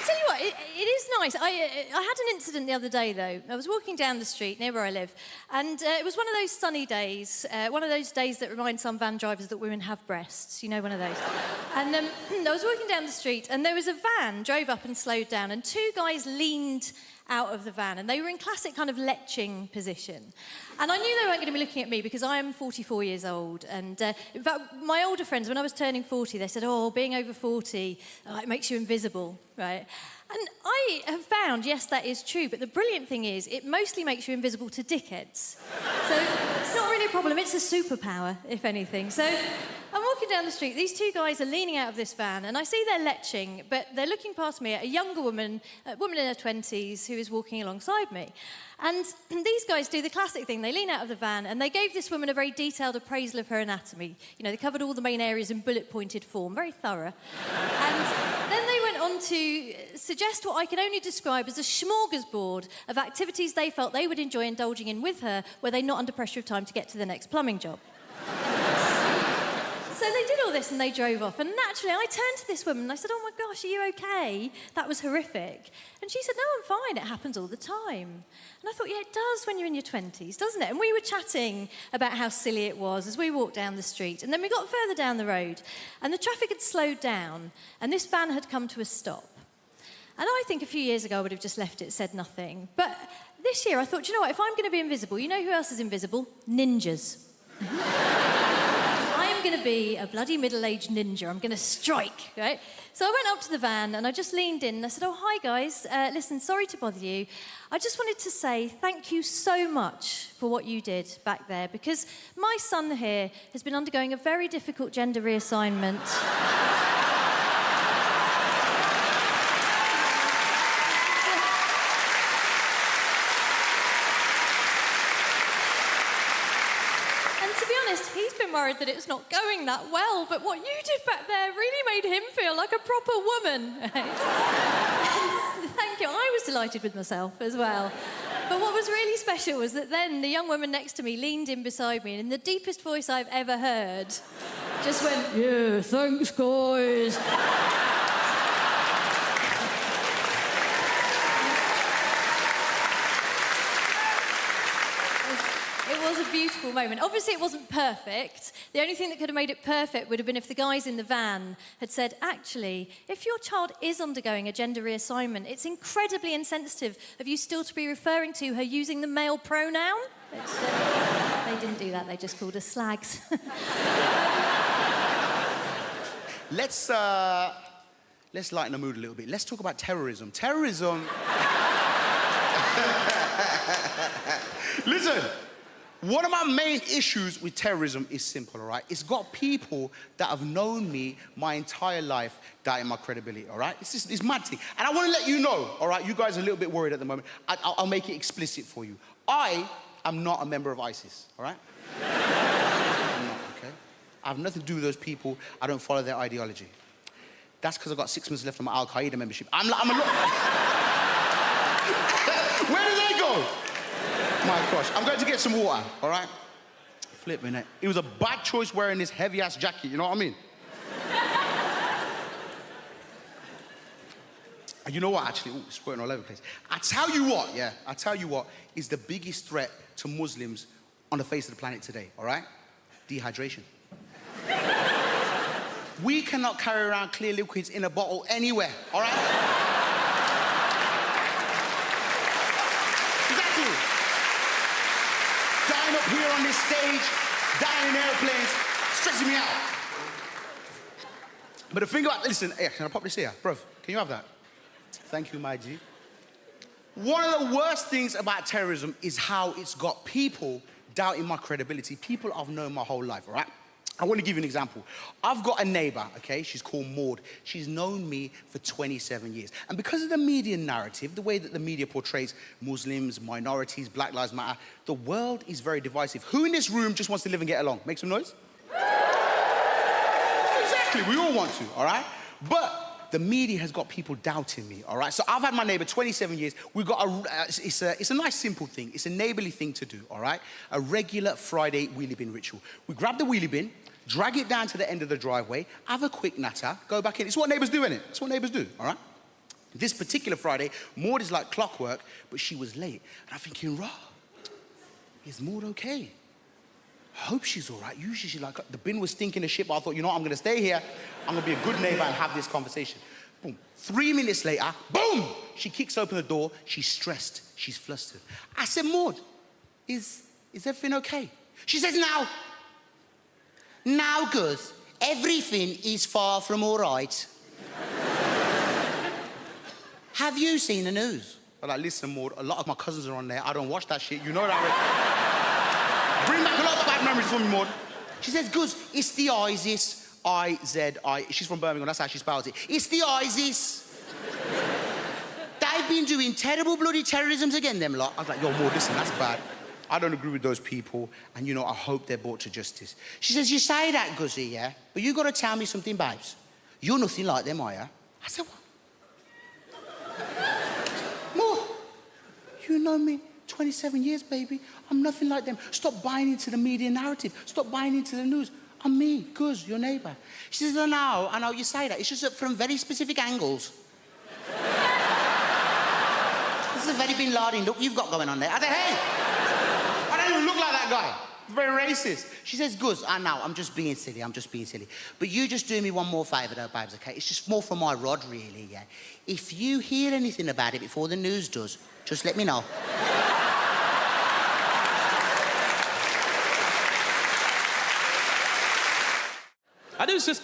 Tell you what, it is nice. I had an incident the other day, though. I was walking down the street near where I live, and it was one of those sunny days, one of those days that remind some van drivers that women have breasts. You know, one of those. And I was walking down the street, and there was a van drove up and slowed down, and two guys leaned out of the van, and they were in classic kind of leching position. And I knew they weren't going to be looking at me because I am 44 years old. And in fact, my older friends, when I was turning 40, they said, oh, being over 40, it makes you invisible, right? And I have found, yes, that is true, but the brilliant thing is it mostly makes you invisible to dickheads. So it's not really a problem, it's a superpower, if anything. So I'm walking down the street, these two guys are leaning out of this van, and I see they're leching, but they're looking past me at a younger woman, a woman in her 20s, who is walking alongside me. And these guys do the classic thing. They lean out of the van and they gave this woman a very detailed appraisal of her anatomy. You know, they covered all the main areas in bullet-pointed form, very thorough. And then they went on to suggest what I can only describe as a smorgasbord of activities they felt they would enjoy indulging in with her were they not under pressure of time to get to the next plumbing job. So they did all this and they drove off. And naturally, I turned to this woman and I said, oh my gosh, are you okay? That was horrific. And she said, no, I'm fine. It happens all the time. And I thought, yeah, it does when you're in your 20s, doesn't it? And we were chatting about how silly it was as we walked down the street. And then we got further down the road and the traffic had slowed down and this van had come to a stop. And I think a few years ago I would have just left it, said nothing. But this year I thought, you know what, if I'm going to be invisible, you know who else is invisible? Ninjas. I'm going to be a bloody middle-aged ninja. I'm going to strike, right? So I went up to the van and I just leaned in and I said, oh, hi, guys. Listen, sorry to bother you. I just wanted to say thank you so much for what you did back there because my son here has been undergoing a very difficult gender reassignment. He's been worried that it's not going that well, but what you did back there really made him feel like a proper woman. Thank you. I was delighted with myself as well. But what was really special was that then the young woman next to me leaned in beside me and in the deepest voice I've ever heard, just went, yeah, thanks, guys. It was a beautiful moment. Obviously, it wasn't perfect. The only thing that could have made it perfect would have been if the guys in the van had said, actually, if your child is undergoing a gender reassignment, it's incredibly insensitive of you still to be referring to her using the male pronoun. They didn't do that. They just called us slags. Let's lighten the mood a little bit. Let's talk about terrorism. Terrorism... Listen, one of my main issues with terrorism is simple, all right? It's got people that have known me my entire life doubting my credibility, all right? It's mad thing. And I want to let you know, all right? You guys are a little bit worried at the moment. I'll make it explicit for you. I am not a member of ISIS, all right? I'm not, okay? I have nothing to do with those people. I don't follow their ideology. That's because I've got 6 months left on my Al-Qaeda membership. I'm a lot... Where do they go? My gosh, I'm going to get some water, all right? Flipping it. It was a bad choice wearing this heavy-ass jacket, you know what I mean? And you know what, actually? Ooh, it's squirting all over the place. I tell you what is the biggest threat to Muslims on the face of the planet today, all right? Dehydration. We cannot carry around clear liquids in a bottle anywhere, all right? Dying up here on this stage, dying in airplanes, stressing me out. But the thing about, listen, hey, can I pop this here? Bro, can you have that? Thank you, my G. One of the worst things about terrorism is how it's got people doubting my credibility. People I've known my whole life, all right? I want to give you an example. I've got a neighbor, okay? She's called Maud. She's known me for 27 years. And because of the media narrative, the way that the media portrays Muslims, minorities, Black Lives Matter, the world is very divisive. Who in this room just wants to live and get along? Make some noise. Exactly, we all want to, all right? But the media has got people doubting me, all right? So I've had my neighbor 27 years. We've got it's a nice, simple thing. It's a neighborly thing to do, all right? A regular Friday wheelie bin ritual. We grab the wheelie bin, drag it down to the end of the driveway, have a quick natter, go back in. It's what neighbors do, innit? It's what neighbors do, all right? This particular Friday, Maud is like clockwork, but she was late. And I'm thinking, rah, is Maud okay? I hope she's all right. Usually she's like, the bin was stinking of shit, but I thought, you know what, I'm gonna stay here. I'm gonna be a good neighbor and have this conversation. Boom. 3 minutes later, boom! She kicks open the door. She's stressed. She's flustered. I said, Maud, is everything okay? She says, now, Gus, everything is far from all right. Have you seen the news? I'm like, listen, Maud, a lot of my cousins are on there. I don't watch that shit. You know that. Bring back a lot of bad memories for me, Maud. She says, Gus, it's the ISIS. I-Z-I. She's from Birmingham, that's how she spells it. It's the ISIS. They've been doing terrible bloody terrorisms again, them lot. I was like, yo, Maud, listen, that's bad. I don't agree with those people, and, you know, I hope they're brought to justice. She says, you say that, Guzzy, yeah? But you got to tell me something, babes. You're nothing like them, are you? I said, what? Maud, you know me 27 years, baby. I'm nothing like them. Stop buying into the media narrative. Stop buying into the news. I'm me, Guz, your neighbour. She says, I know you say that. It's just that from very specific angles. This is a very Bin Laden look you've got going on there. I said, hey! I don't even look like that guy. Very racist. She says, Guz, I know, I'm just being silly. But you just do me one more favour though, babes, okay? It's just more for my rod, really, yeah? If you hear anything about it before the news does, just let me know.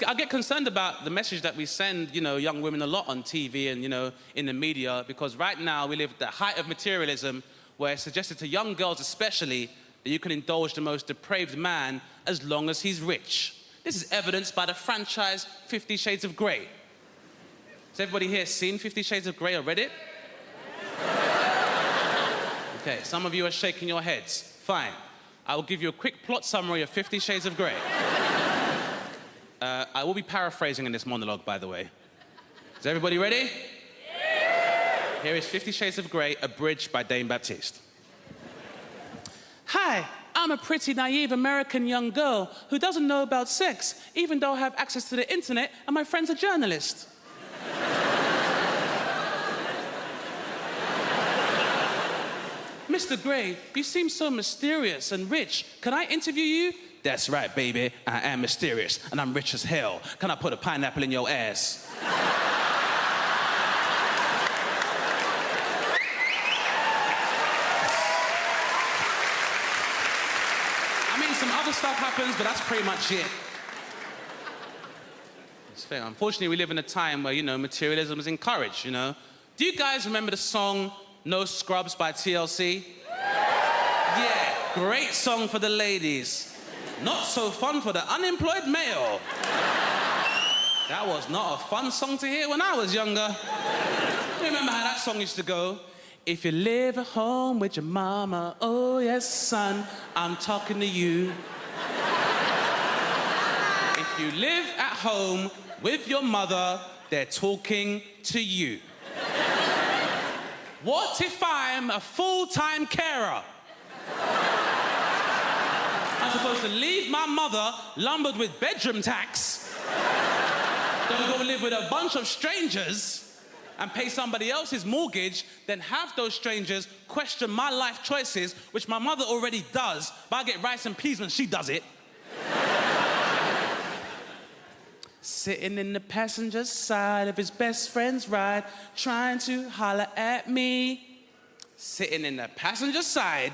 I get concerned about the message that we send, you know, young women a lot on TV and, you know, in the media, because right now we live at the height of materialism, where it's suggested to young girls especially that you can indulge the most depraved man as long as he's rich. This is evidenced by the franchise 50 Shades of Grey. Has everybody here seen 50 Shades of Grey or read it? Okay, some of you are shaking your heads. Fine. I will give you a quick plot summary of 50 Shades of Grey. I will be paraphrasing in this monologue, by the way. Is everybody ready? Yeah! Here is 50 Shades of Grey, abridged by Dame Baptiste. I'm a pretty naive American young girl who doesn't know about sex, even though I have access to the internet and my friend's a journalist. Mr. Gray, you seem so mysterious and rich. Can I interview you? That's right, baby. I am mysterious, and I'm rich as hell. Can I put a pineapple in your ass? I mean, some other stuff happens, but that's pretty much it. It's fair. Unfortunately, we live in a time where, you know, materialism is encouraged, you know? Do you guys remember the song No Scrubs by TLC? Yeah, great song for the ladies. Not so fun for the unemployed male. That was not a fun song to hear when I was younger. Do you remember how that song used to go? If you live at home with your mama, oh yes, son, I'm talking to you. If you live at home with your mother, they're talking to you. What if I'm a full-time carer? I'm supposed to leave my mother lumbered with bedroom tax, then go live with a bunch of strangers and pay somebody else's mortgage, then have those strangers question my life choices, which my mother already does, but I get rice and peas when she does it. Sitting in the passenger side of his best friend's ride, trying to holler at me. Sitting in the passenger side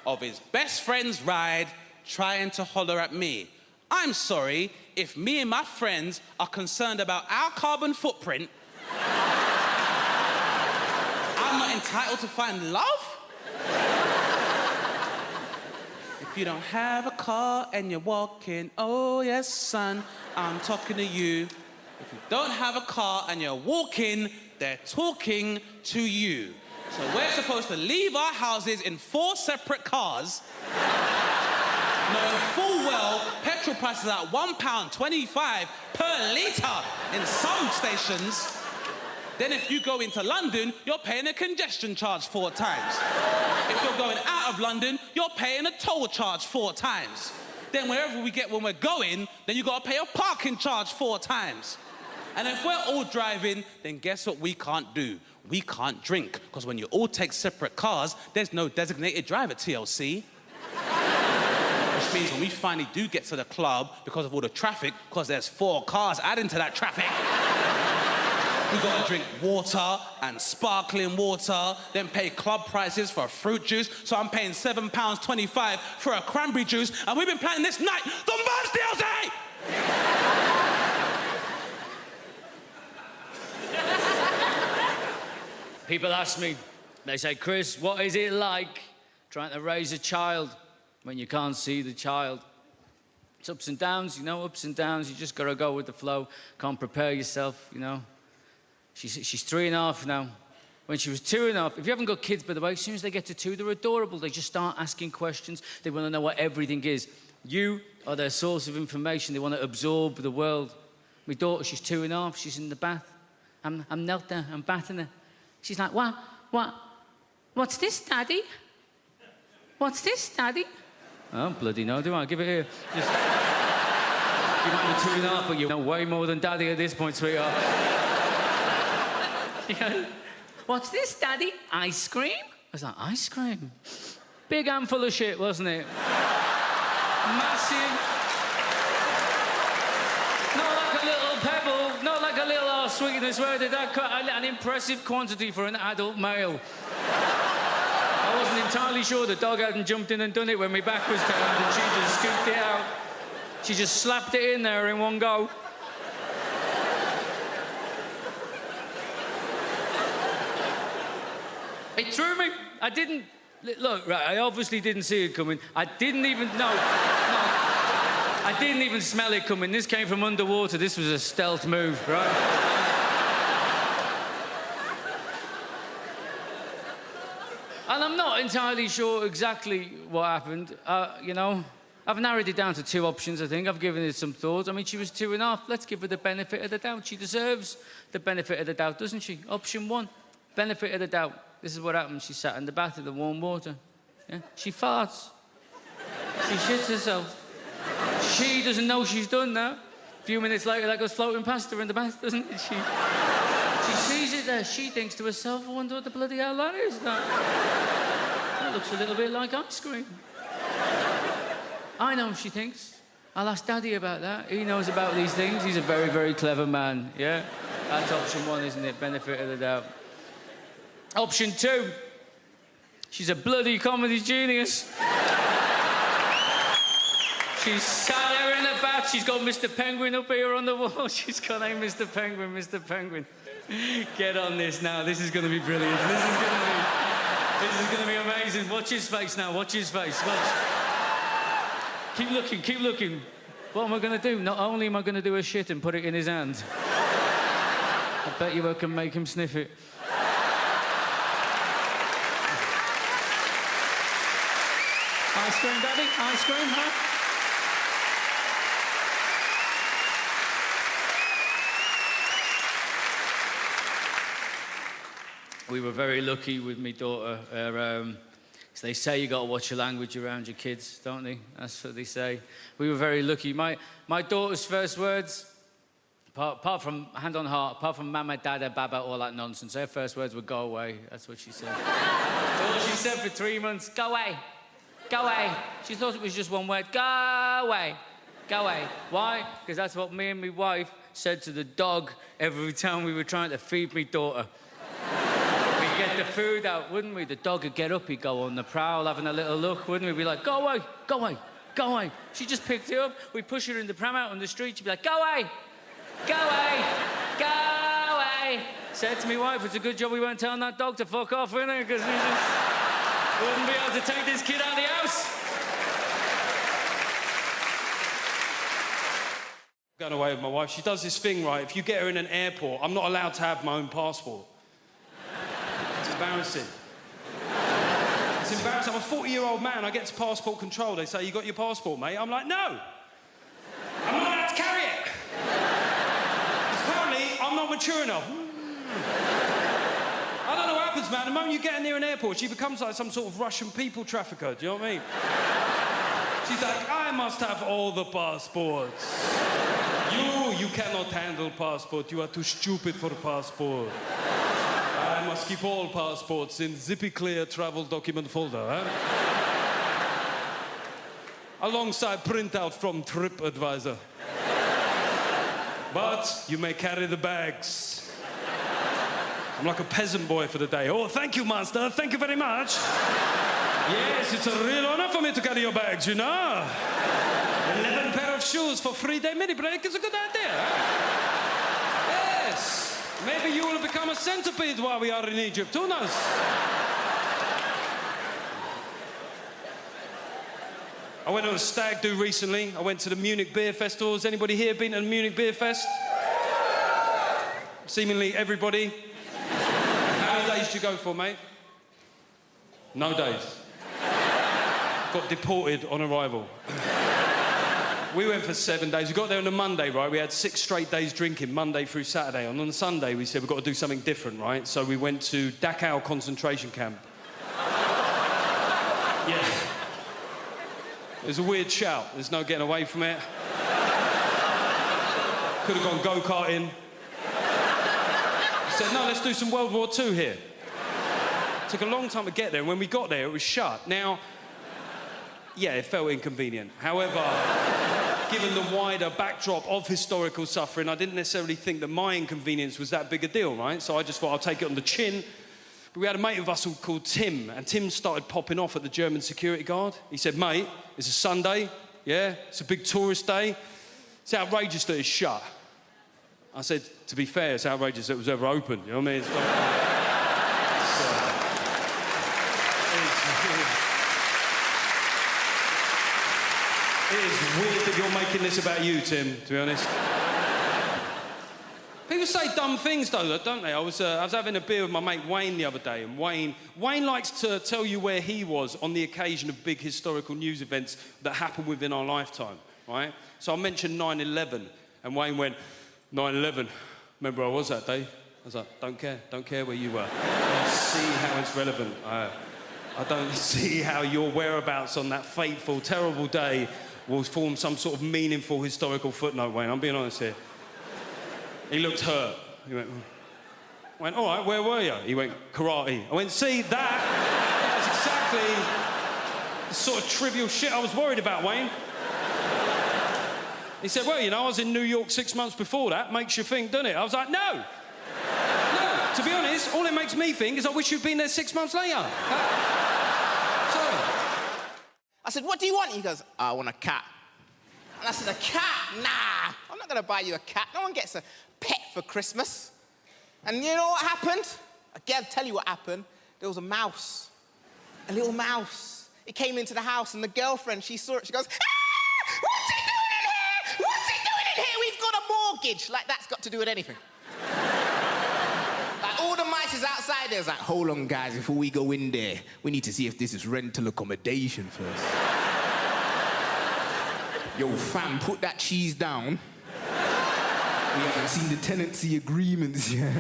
of his best friend's ride, trying to holler at me. I'm sorry, if me and my friends are concerned about our carbon footprint, I'm not entitled to find love? If you don't have a car and you're walking, oh yes, son, I'm talking to you. If you don't have a car and you're walking, they're talking to you. So we're supposed to leave our houses in 4 separate cars, knowing full well petrol prices are at £1.25 per litre in some stations. Then if you go into London, you're paying a congestion charge 4 times. If you're going out of London, you're paying a toll charge 4 times. Then wherever we get when we're going, then you gotta pay a parking charge 4 times. And if we're all driving, then guess what we can't do? We can't drink, because when you all take separate cars, there's no designated driver, TLC. Which means when we finally do get to the club, because of all the traffic, because there's 4 cars adding to that traffic, we gotta drink water and sparkling water, then pay club prices for fruit juice. So I'm paying £7.25 for a cranberry juice, and we've been planning this night. The most TLC! People ask me, they say, Chris, what is it like trying to raise a child when you can't see the child? It's ups and downs, you know, ups and downs. You just gotta go with the flow. Can't prepare yourself, you know. She's 3.5 now. When she was 2.5, if you haven't got kids, by the way, as soon as they get to 2, they're adorable. They just start asking questions. They want to know what everything is. You are their source of information. They want to absorb the world. My daughter, she's 2.5. She's in the bath. I'm knelt there. I'm bathing her. She's like, what's this, Daddy? What's this, Daddy? Oh, bloody no, do I? Give it here. Just... You might be 2.5, but you know way more than Daddy at this point, sweetheart. What's this, Daddy? Ice cream? I was like, ice cream? Big handful of shit, wasn't it? Massive. Not like a little pebble, not like a little arse sweetness. Where did that cut? An impressive quantity for an adult male. I wasn't entirely sure the dog hadn't jumped in and done it when my back was turned, and she just scooped it out. She just slapped it in there in one go. It threw me. I didn't... Look, right, I obviously didn't see it coming. I didn't even... No. I didn't even smell it coming. This came from underwater. This was a stealth move, right? And I'm not entirely sure exactly what happened. You know, I've narrowed it down to 2 options, I think. I've given it some thought. I mean, she was 2.5. Let's give her the benefit of the doubt. She deserves the benefit of the doubt, doesn't she? Option 1, benefit of the doubt. This is what happened. She sat in the bath in the warm water. Yeah? She farts. She shits herself. She doesn't know she's done that. A few minutes later, that goes floating past her in the bath, doesn't it? She sees it there. She thinks to herself, I wonder what the bloody hell that is. That looks a little bit like ice cream. I know, she thinks. I'll ask Daddy about that. He knows about these things. He's a very, very clever man, yeah? That's option one, isn't it? Benefit of the doubt. Option two. She's a bloody comedy genius. She's sat there in the bath. She's got Mr. Penguin up here on the wall. She's got, hey, Mr. Penguin, Mr. Penguin. Get on this now. This is going to be brilliant. This is going to be amazing. Watch his face now. Watch his face. Watch. Keep looking, keep looking. What am I going to do? Not only am I going to do a shit and put it in his hand, I bet you I can make him sniff it. Ice cream, Daddy? Ice cream, huh? We were very lucky with my daughter. They say you got to watch your language around your kids, don't they? That's what they say. We were very lucky. My daughter's first words, apart from, hand on heart, apart from mama, dada, baba, all that nonsense, her first words were go away. That's what she said. That's all she said for 3 months. Go away. Go away. She thought it was just one word. Go away. Go away. Why? Because that's what me and my wife said to the dog every time we were trying to feed my daughter. We'd get the food out, wouldn't we? The dog would get up, he'd go on the prowl, having a little look, wouldn't we? We'd be like, go away, go away, go away. She just picked it up. We'd push her in the pram out on the street. She'd be like, go away, go away, go away. Said to my wife, it's a good job we weren't telling that dog to fuck off, innit? Because we just wouldn't be able to take this kid out of the house. Going away with my wife, she does this thing, right? If you get her in an airport, I'm not allowed to have my own passport. It's embarrassing. It's embarrassing. I'm a 40-year-old man. I get to passport control. They say, you got your passport, mate? I'm like, no. I'm not allowed to carry it. Apparently, I'm not mature enough. I don't know what happens, man. The moment you get in near an airport, she becomes like some sort of Russian people trafficker. Do you know what I mean? She's like, I must have all the passports. You cannot handle passport. You are too stupid for passport. I must keep all passports in zippy clear travel document folder, huh? Alongside printout from TripAdvisor. But you may carry the bags. I'm like a peasant boy for the day. Oh, thank you, master. Thank you very much. Yes, it's a real honor for me to carry your bags, you know. 11 pair of shoes for 3-day mini break is a good idea, huh? Yes. Maybe you will become a centipede while we are in Egypt. Who knows? I went on a stag do recently. I went to the Munich Beer Festival. Has anybody here been to the Munich Beer Fest? Seemingly everybody. How many days did you go for, mate? No days. Got deported on arrival. We went for 7 days. We got there on a Monday, right? We had 6 straight days drinking, Monday through Saturday. And on Sunday, we said, we've got to do something different, right? So we went to Dachau concentration camp. Yeah. It was a weird shout. There's no getting away from it. Could have gone go-karting. I said, no, let's do some World War II here. It took a long time to get there, and when we got there, it was shut. Now, yeah, it felt inconvenient. However, given the wider backdrop of historical suffering, I didn't necessarily think that my inconvenience was that big a deal, right? So I just thought I'll take it on the chin. But we had a mate of us called Tim, and Tim started popping off at the German security guard. He said, mate, it's a Sunday, yeah? It's a big tourist day. It's outrageous that it's shut. I said, to be fair, it's outrageous that it was ever open, you know what I mean? It's like, it is weird that you're making this about you, Tim, to be honest. People say dumb things, though, don't they? I was having a beer with my mate Wayne the other day, and Wayne likes to tell you where he was on the occasion of big historical news events that happened within our lifetime, right? So I mentioned 9/11, and Wayne went, 9/11, remember I was that day? I was like, don't care where you were. Let's see how it's relevant. I don't see how your whereabouts on that fateful, terrible day will form some sort of meaningful historical footnote, Wayne. I'm being honest here. He looked hurt. He went, I went, all right, where were you? He went, karate. I went, see, that's exactly the sort of trivial shit I was worried about, Wayne. He said, well, you know, I was in New York 6 months before that. Makes you think, doesn't it? I was like, no. No. To be honest, all it makes me think is I wish you'd been there 6 months later. Sorry. I said, what do you want? He goes, I want a cat. And I said, a cat? Nah, I'm not going to buy you a cat. No one gets a pet for Christmas. And you know what happened? I can't tell you what happened. There was a mouse, a little mouse. It came into the house, and the girlfriend, she saw it. She goes, ah, what's he doing in here? What's he doing in here? We've got a mortgage. Like, that's got to do with anything. Like, all the mice is outside there. It's like, hold on, guys, before we go in there, we need to see if this is rental accommodation first. Yo, fam, put that cheese down. We haven't seen the tenancy agreements yet.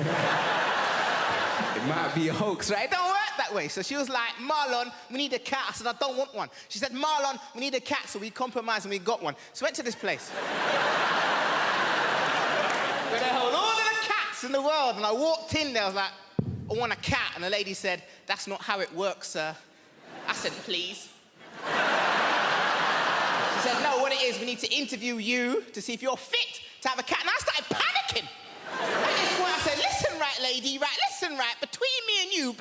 It might be a hoax, right? It don't work that way. So she was like, Marlon, we need a cat. I said, I don't want one. She said, Marlon, we need a cat. So we compromised and we got one. So we went to this place. Where they hold all of the cats in the world. And I walked in there, I was like, I want a cat. And the lady said, that's not how it works, sir. I said, please. She said, no, what it is, we need to interview you to see if you're fit to have a cat. And I started panicking. At this point, I said, listen, right, lady, right, listen, right, between me and you,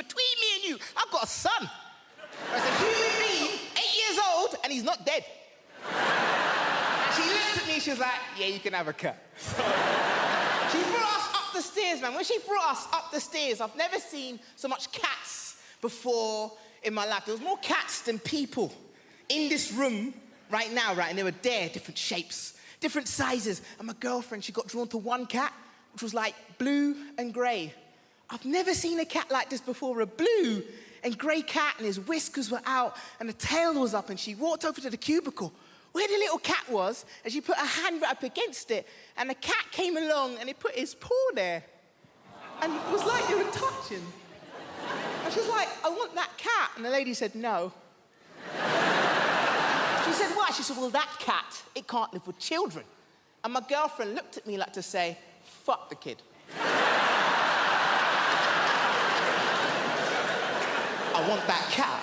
I've got a son. I said, human being, 8 years old, and he's not dead. And she looked at me, she was like, yeah, you can have a cat. So, she brought us up the stairs, man. When she brought us up the stairs, I've never seen so much cats before in my life. There was more cats than people in this room right now, right, and they were there, different shapes, different sizes. And my girlfriend, she got drawn to one cat, which was like blue and grey. I've never seen a cat like this before, a blue and grey cat, and his whiskers were out, and the tail was up, and she walked over to the cubicle where the little cat was, and she put her hand right up against it, and the cat came along, and he put his paw there. And it was like they were touching. And she was like, I want that cat. And the lady said, no. She said, why? She said, well, that cat, it can't live with children. And my girlfriend looked at me like to say, fuck the kid. I want that cat.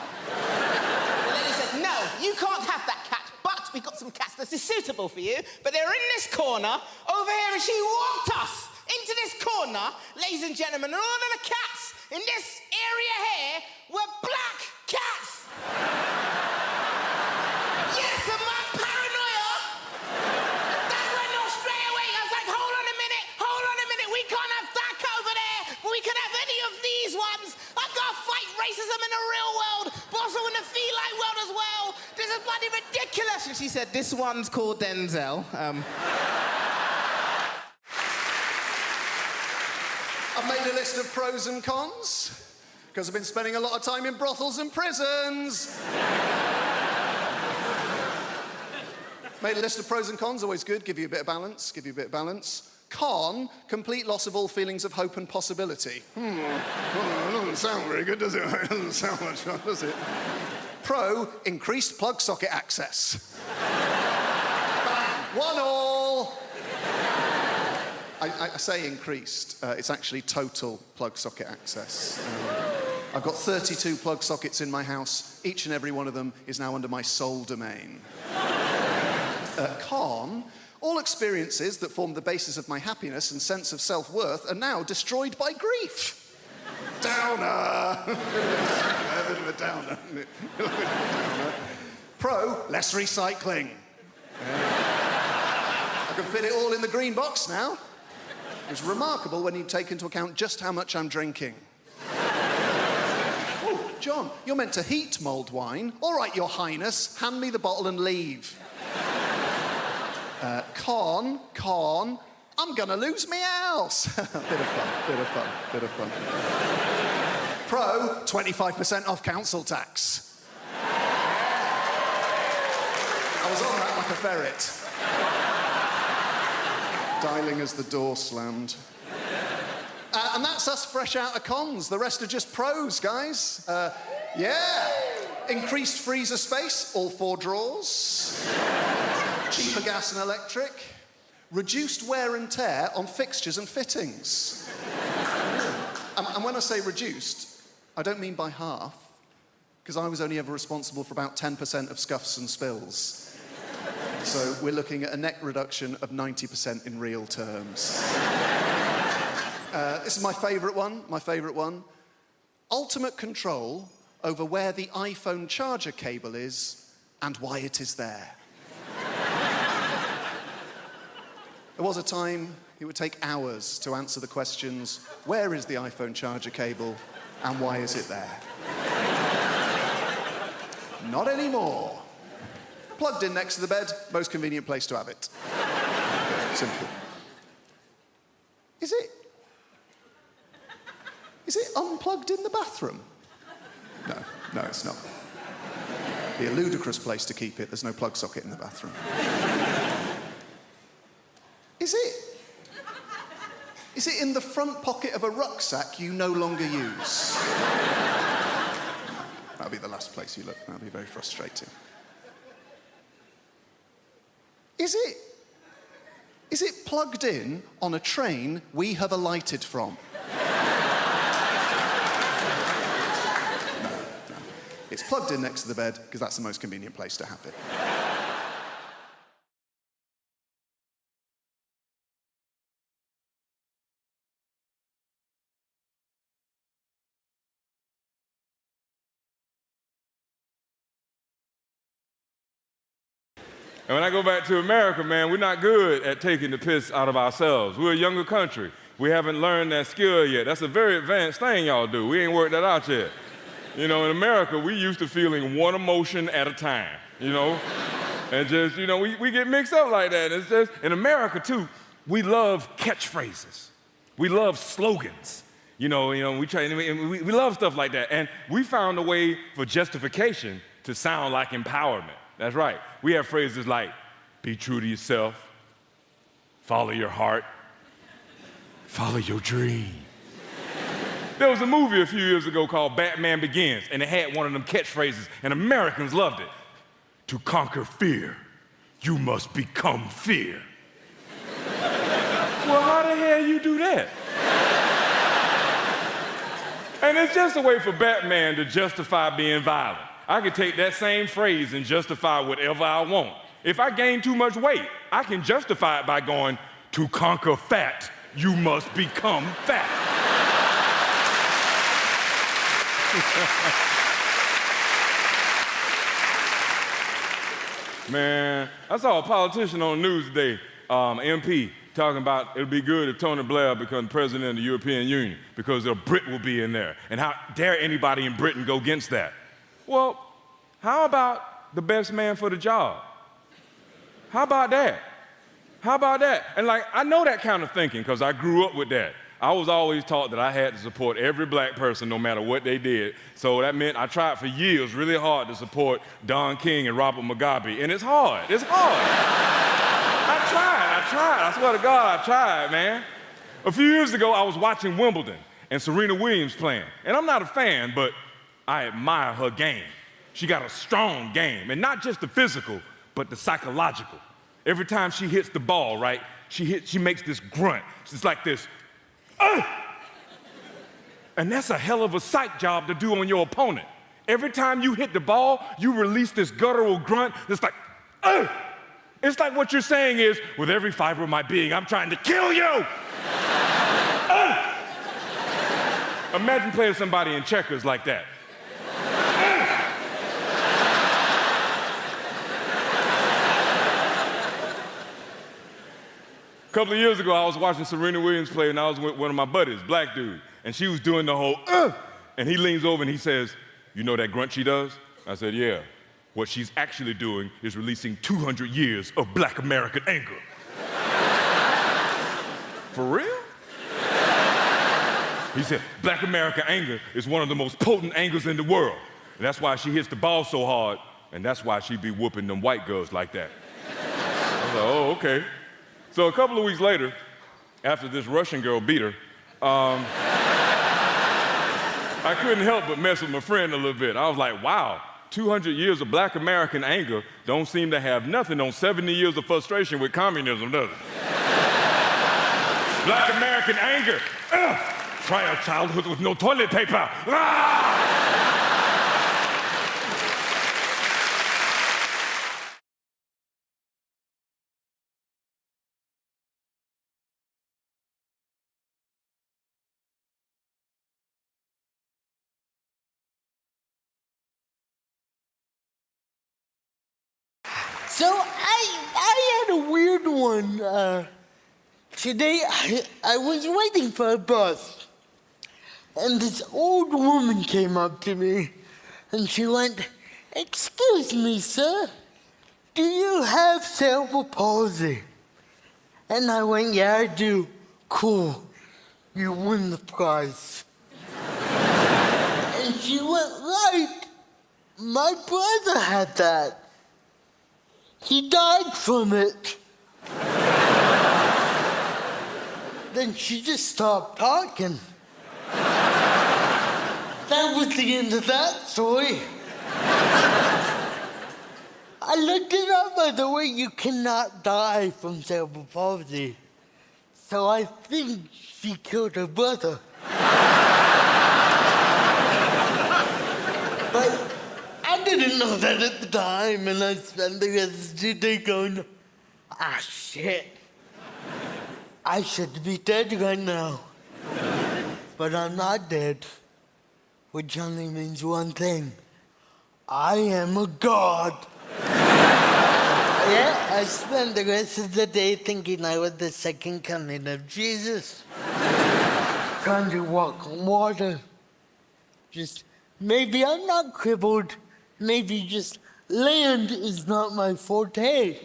The lady said, no, you can't have that cat, but we've got some cats that is suitable for you, but they're in this corner over here, and she walked us into this corner, ladies and gentlemen, and all of the cats in this area here were black cats. Yes, and my paranoia, that went off straight away. I was like, hold on a minute, we can't have that over there, but we can have any of these ones. I've got to fight racism in the real world, but also in the feline world as well. This is bloody ridiculous. And she said, this one's called Denzel. I've made a list of pros and cons, because I've been spending a lot of time in brothels and prisons. Made a list of pros and cons, always good, give you a bit of balance, Con, complete loss of all feelings of hope and possibility. Well, that doesn't sound very good, does it? It doesn't sound much fun, does it? Pro, increased plug socket access. 1-1. I say increased, it's actually total plug socket access. I've got 32 plug sockets in my house. Each and every one of them is now under my sole domain. Con, all experiences that formed the basis of my happiness and sense of self-worth are now destroyed by grief. Downer! A bit of a downer, isn't it? Pro, less recycling. I can fit it all in the green box now. It's remarkable when you take into account just how much I'm drinking. Oh, John, you're meant to heat mulled wine. All right, Your Highness, hand me the bottle and leave. Con, I'm gonna lose my house. Bit of fun. Pro, 25% off council tax. I was on that like a ferret. Dialing as the door slammed. And that's us fresh out of cons. The rest are just pros, guys. Yeah. Increased freezer space, all 4 drawers. Cheaper gas and electric. Reduced wear and tear on fixtures and fittings. And when I say reduced, I don't mean by half, because I was only ever responsible for about 10% of scuffs and spills. So we're looking at a net reduction of 90% in real terms. This is my favourite one. Ultimate control over where the iPhone charger cable is and why it is there. There was a time it would take hours to answer the questions, where is the iPhone charger cable and why is it there? Not anymore. Plugged in next to the bed, most convenient place to have it. Simple. Is it unplugged in the bathroom? No, it's not. It'd be a ludicrous place to keep it. There's no plug socket in the bathroom. Is it in the front pocket of a rucksack you no longer use? That'll be the last place you look. That'll be very frustrating. Is it plugged in on a train we have alighted from? No. It's plugged in next to the bed because that's the most convenient place to have it. And when I go back to America, man, we're not good at taking the piss out of ourselves. We're a younger country. We haven't learned that skill yet. That's a very advanced thing y'all do. We ain't worked that out yet. You know, in America, we used to feeling one emotion at a time, you know? And just, you know, we get mixed up like that. It's just, in America, too, we love catchphrases. We love slogans. We love stuff like that. And we found a way for justification to sound like empowerment. That's right. We have phrases like, be true to yourself, follow your heart, follow your dream. There was a movie a few years ago called Batman Begins, and it had one of them catchphrases, and Americans loved it. To conquer fear, you must become fear. Well, how the hell you do that? And it's just a way for Batman to justify being violent. I can take that same phrase and justify whatever I want. If I gain too much weight, I can justify it by going, to conquer fat, you must become fat. Man, I saw a politician on the news today, MP, talking about it'll be good if Tony Blair becomes president of the European Union because a Brit will be in there. And how dare anybody in Britain go against that? Well, how about the best man for the job? How about that? How about that? And I know that kind of thinking because I grew up with that. I was always taught that I had to support every black person no matter what they did. So that meant I tried for years really hard to support Don King and Robert Mugabe. And it's hard. It's hard. I tried. I swear to God, I tried, man. A few years ago, I was watching Wimbledon and Serena Williams playing. And I'm not a fan, but I admire her game. She got a strong game, and not just the physical, but the psychological. Every time she hits the ball, right, she makes this grunt. It's like this, and that's a hell of a psych job to do on your opponent. Every time you hit the ball, you release this guttural grunt that's like, It's like what you're saying is, with every fiber of my being, I'm trying to kill you. Imagine playing somebody in checkers like that. A couple of years ago, I was watching Serena Williams play, and I was with one of my buddies, black dude, and she was doing the whole, and he leans over and he says, you know that grunt she does? I said, yeah. What she's actually doing is releasing 200 years of black American anger. For real? He said, black American anger is one of the most potent angers in the world. And that's why she hits the ball so hard, and that's why she be whooping them white girls like that. I was like, oh, okay. So a couple of weeks later, after this Russian girl beat her, I couldn't help but mess with my friend a little bit. I was like, wow, 200 years of black American anger don't seem to have nothing on 70 years of frustration with communism, does it? Black American anger. Try a childhood with no toilet paper. So I had a weird one. Today I was waiting for a bus, and this old woman came up to me, and she went, "Excuse me, sir, do you have cerebral palsy?" And I went, "Yeah, I do." "Cool, you win the prize." And she went, "Right, my brother had that. He died from it." Then she just stopped talking. That was the end of that story. I looked it up, by the way. You cannot die from cerebral palsy. So I think she killed her brother. But I didn't know that at the time, and I spent the rest of the day going, "Ah, shit. I should be dead right now." But I'm not dead, which only means one thing. I am a god. Yeah, I spent the rest of the day thinking I was the second coming of Jesus. Trying to walk on water. Just, maybe I'm not crippled. Maybe just land is not my forte.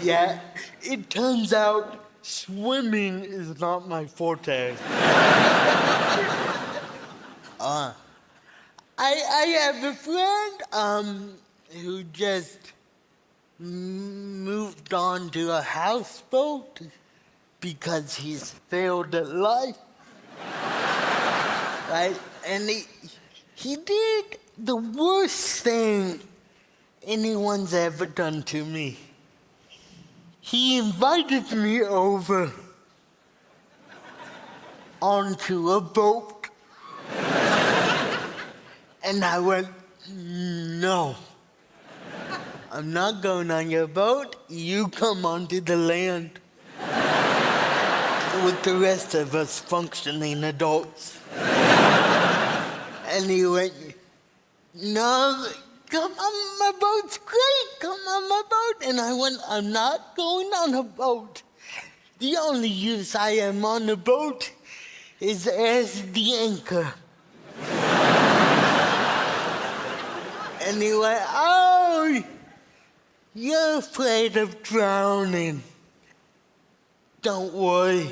Yeah, it turns out swimming is not my forte. I have a friend who just moved on to a houseboat because he's failed at life. Right? And he did the worst thing anyone's ever done to me. He invited me over onto a boat. And I went, "No. I'm not going on your boat. You come onto the land with the rest of us functioning adults." And he went, "No, come on my boat's great. Come on my boat." And I went, "I'm not going on a boat. The only use I am on a boat is as the anchor." And he went, "Oh, you're afraid of drowning. Don't worry,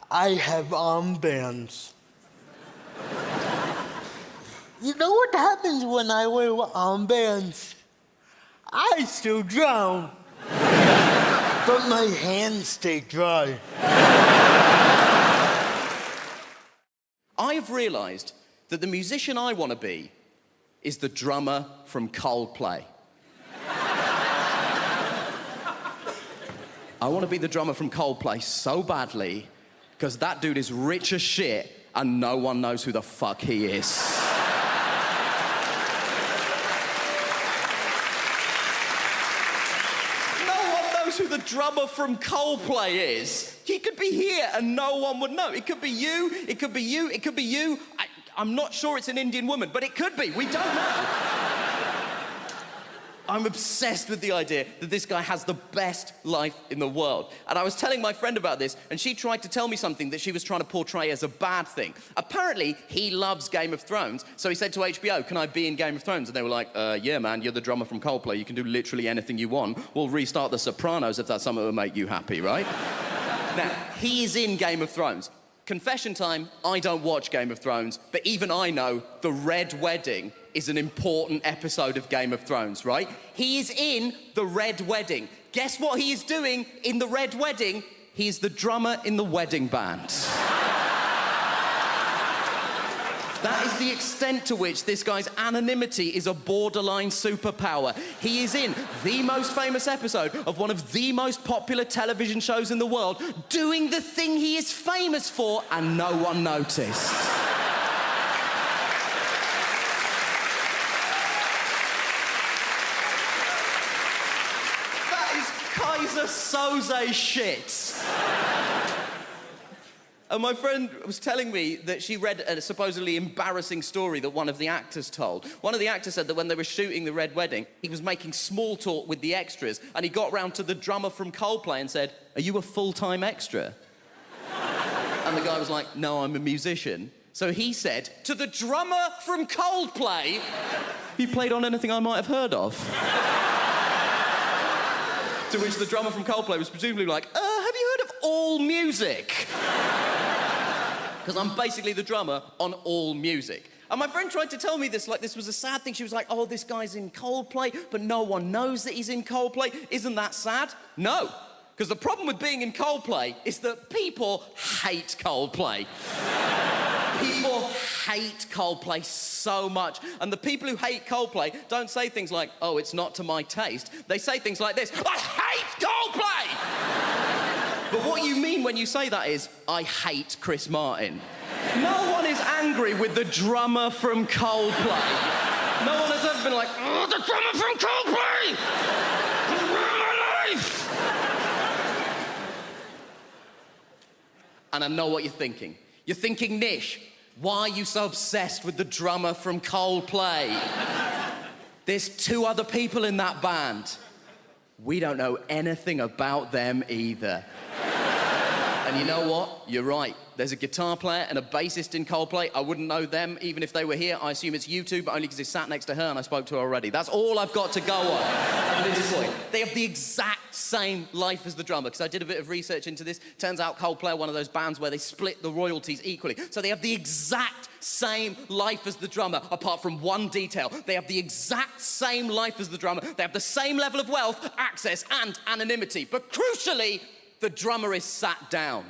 I have armbands." You know what happens when I wear armbands? I still drown, but my hands stay dry. I've realised that the musician I want to be is the drummer from Coldplay. I want to be the drummer from Coldplay so badly because that dude is rich as shit and no one knows who the fuck he is. Who the drummer from Coldplay is. He could be here and no one would know. It could be you, it could be you, it could be you. I'm not sure it's an Indian woman, but it could be. We don't know. I'm obsessed with the idea that this guy has the best life in the world. And I was telling my friend about this, and she tried to tell me something that she was trying to portray as a bad thing. Apparently, he loves Game of Thrones, so he said to HBO, "Can I be in Game of Thrones?" And they were like, "Yeah, man, you're the drummer from Coldplay. You can do literally anything you want. We'll restart The Sopranos if that's something that will make you happy, right?" Now, he is in Game of Thrones. Confession time, I don't watch Game of Thrones, but even I know the Red Wedding is an important episode of Game of Thrones, right? He is in the Red Wedding. Guess what he is doing in the Red Wedding? He's the drummer in the wedding band. That is the extent to which this guy's anonymity is a borderline superpower. He is in the most famous episode of one of the most popular television shows in the world, doing the thing he is famous for, and no one noticed. That is Kaiser Soze shit. And my friend was telling me that she read a supposedly embarrassing story that one of the actors told. One of the actors said that when they were shooting The Red Wedding, he was making small talk with the extras, and he got round to the drummer from Coldplay and said, "Are you a full-time extra?" And the guy was like, "No, I'm a musician." So he said, to the drummer from Coldplay, "He played on anything I might have heard of?" To which the drummer from Coldplay was presumably like, have you heard of All Music? Because I'm basically the drummer on All Music. And my friend tried to tell me this, like this was a sad thing. She was like, "Oh, this guy's in Coldplay, but no one knows that he's in Coldplay. Isn't that sad?" No, because the problem with being in Coldplay is that people hate Coldplay. People hate Coldplay so much. And the people who hate Coldplay don't say things like, "Oh, it's not to my taste." They say things like this: "I hate Coldplay!" But what you mean when you say that is, "I hate Chris Martin." No one is angry with the drummer from Coldplay. No one has ever been like, "Oh, the drummer from Coldplay! He ruined my life!" And I know what you're thinking. You're thinking, "Nish, why are you so obsessed with the drummer from Coldplay? There's 2 other people in that band. We don't know anything about them either." And you know what? You're right. There's a guitar player and a bassist in Coldplay. I wouldn't know them even if they were here. I assume it's you 2, but only because they sat next to her and I spoke to her already. That's all I've got to go on at this point. They have the exact same life as the drummer, because I did a bit of research into this. Turns out Coldplay are one of those bands where they split the royalties equally. So they have the exact same life as the drummer, apart from one detail. They have the exact same life as the drummer. They have the same level of wealth, access, and anonymity. But crucially, the drummer is sat down.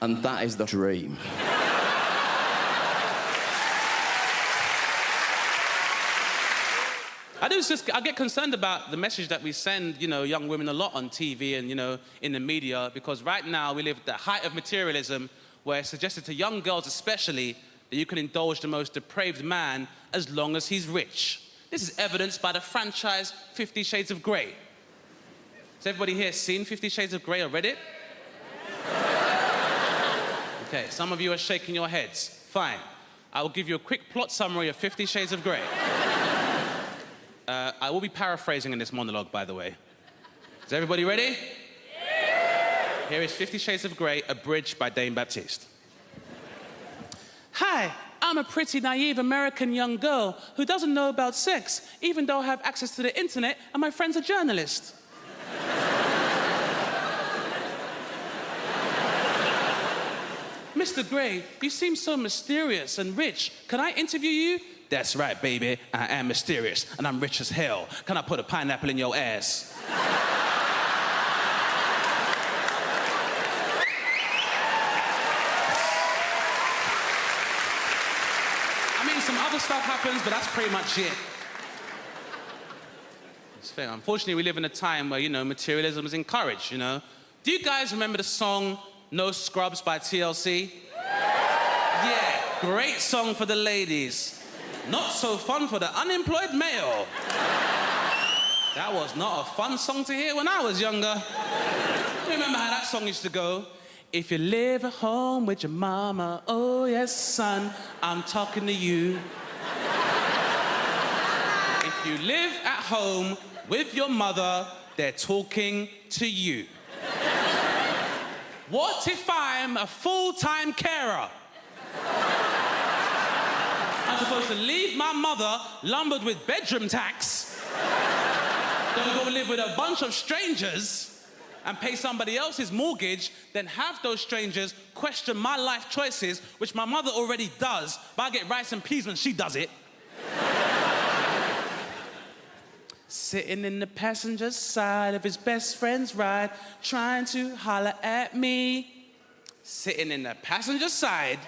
And that is the dream. I get concerned about the message that we send, young women a lot on TV and, in the media, because right now we live at the height of materialism, where it's suggested to young girls especially that you can indulge the most depraved man as long as he's rich. This is evidenced by the franchise 50 Shades of Grey. Has everybody here seen 50 Shades of Grey or read it? Okay, some of you are shaking your heads. Fine. I will give you a quick plot summary of 50 Shades of Grey. I will be paraphrasing in this monologue, by the way. Is everybody ready? Yeah! Here is 50 Shades of Grey, abridged by Dame Baptiste. Hi, I'm a pretty naive American young girl who doesn't know about sex, even though I have access to the internet and my friend's a journalist. Mr. Grey, you seem so mysterious and rich. Can I interview you? That's right, baby. I am mysterious, and I'm rich as hell. Can I put a pineapple in your ass? I mean, some other stuff happens, but that's pretty much it. It's fair. Unfortunately, we live in a time where, materialism is encouraged, Do you guys remember the song No Scrubs by TLC? Yeah, great song for the ladies. Not so fun for the unemployed male. That was not a fun song to hear when I was younger. Remember how that song used to go? If you live at home with your mama, oh yes, son, I'm talking to you. If you live at home with your mother, they're talking to you. What if I'm a full-time carer? I'm supposed to leave my mother lumbered with bedroom tax, then go live with a bunch of strangers and pay somebody else's mortgage, then have those strangers question my life choices, which my mother already does, but I get rice and peas when she does it. Sitting in the passenger side of his best friend's ride, trying to holler at me. Sitting in the passenger side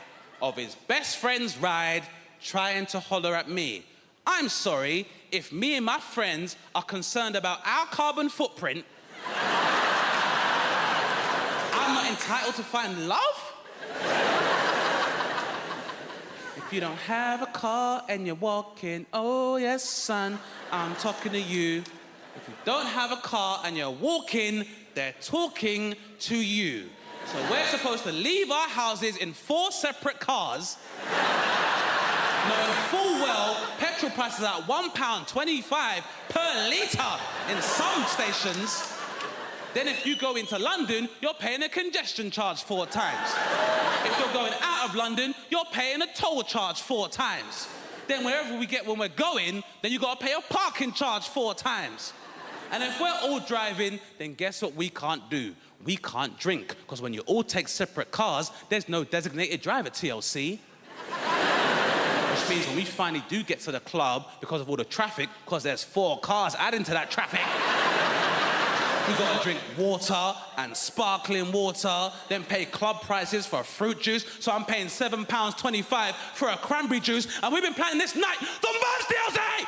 of his best friend's ride, trying to holler at me. I'm sorry, if me and my friends are concerned about our carbon footprint, I'm not entitled to find love? If you don't have a car and you're walking, oh yes, son, I'm talking to you. If you don't have a car and you're walking, they're talking to you. So we're supposed to leave our houses in 4 separate cars, knowing full well petrol prices are at £1.25 per litre in some stations. Then if you go into London, you're paying a congestion charge 4 times. If you're going out of London, you're paying a toll charge 4 times. Then wherever we get when we're going, then you gotta pay a parking charge 4 times. And if we're all driving, then guess what we can't do? We can't drink, because when you all take separate cars, there's no designated driver, TLC. Which means when we finally do get to the club, because of all the traffic, because there's 4 cars adding to that traffic, we gotta drink water and sparkling water, then pay club prices for fruit juice. So I'm paying £7.25 for a cranberry juice, and we've been planning this night the most, TLC!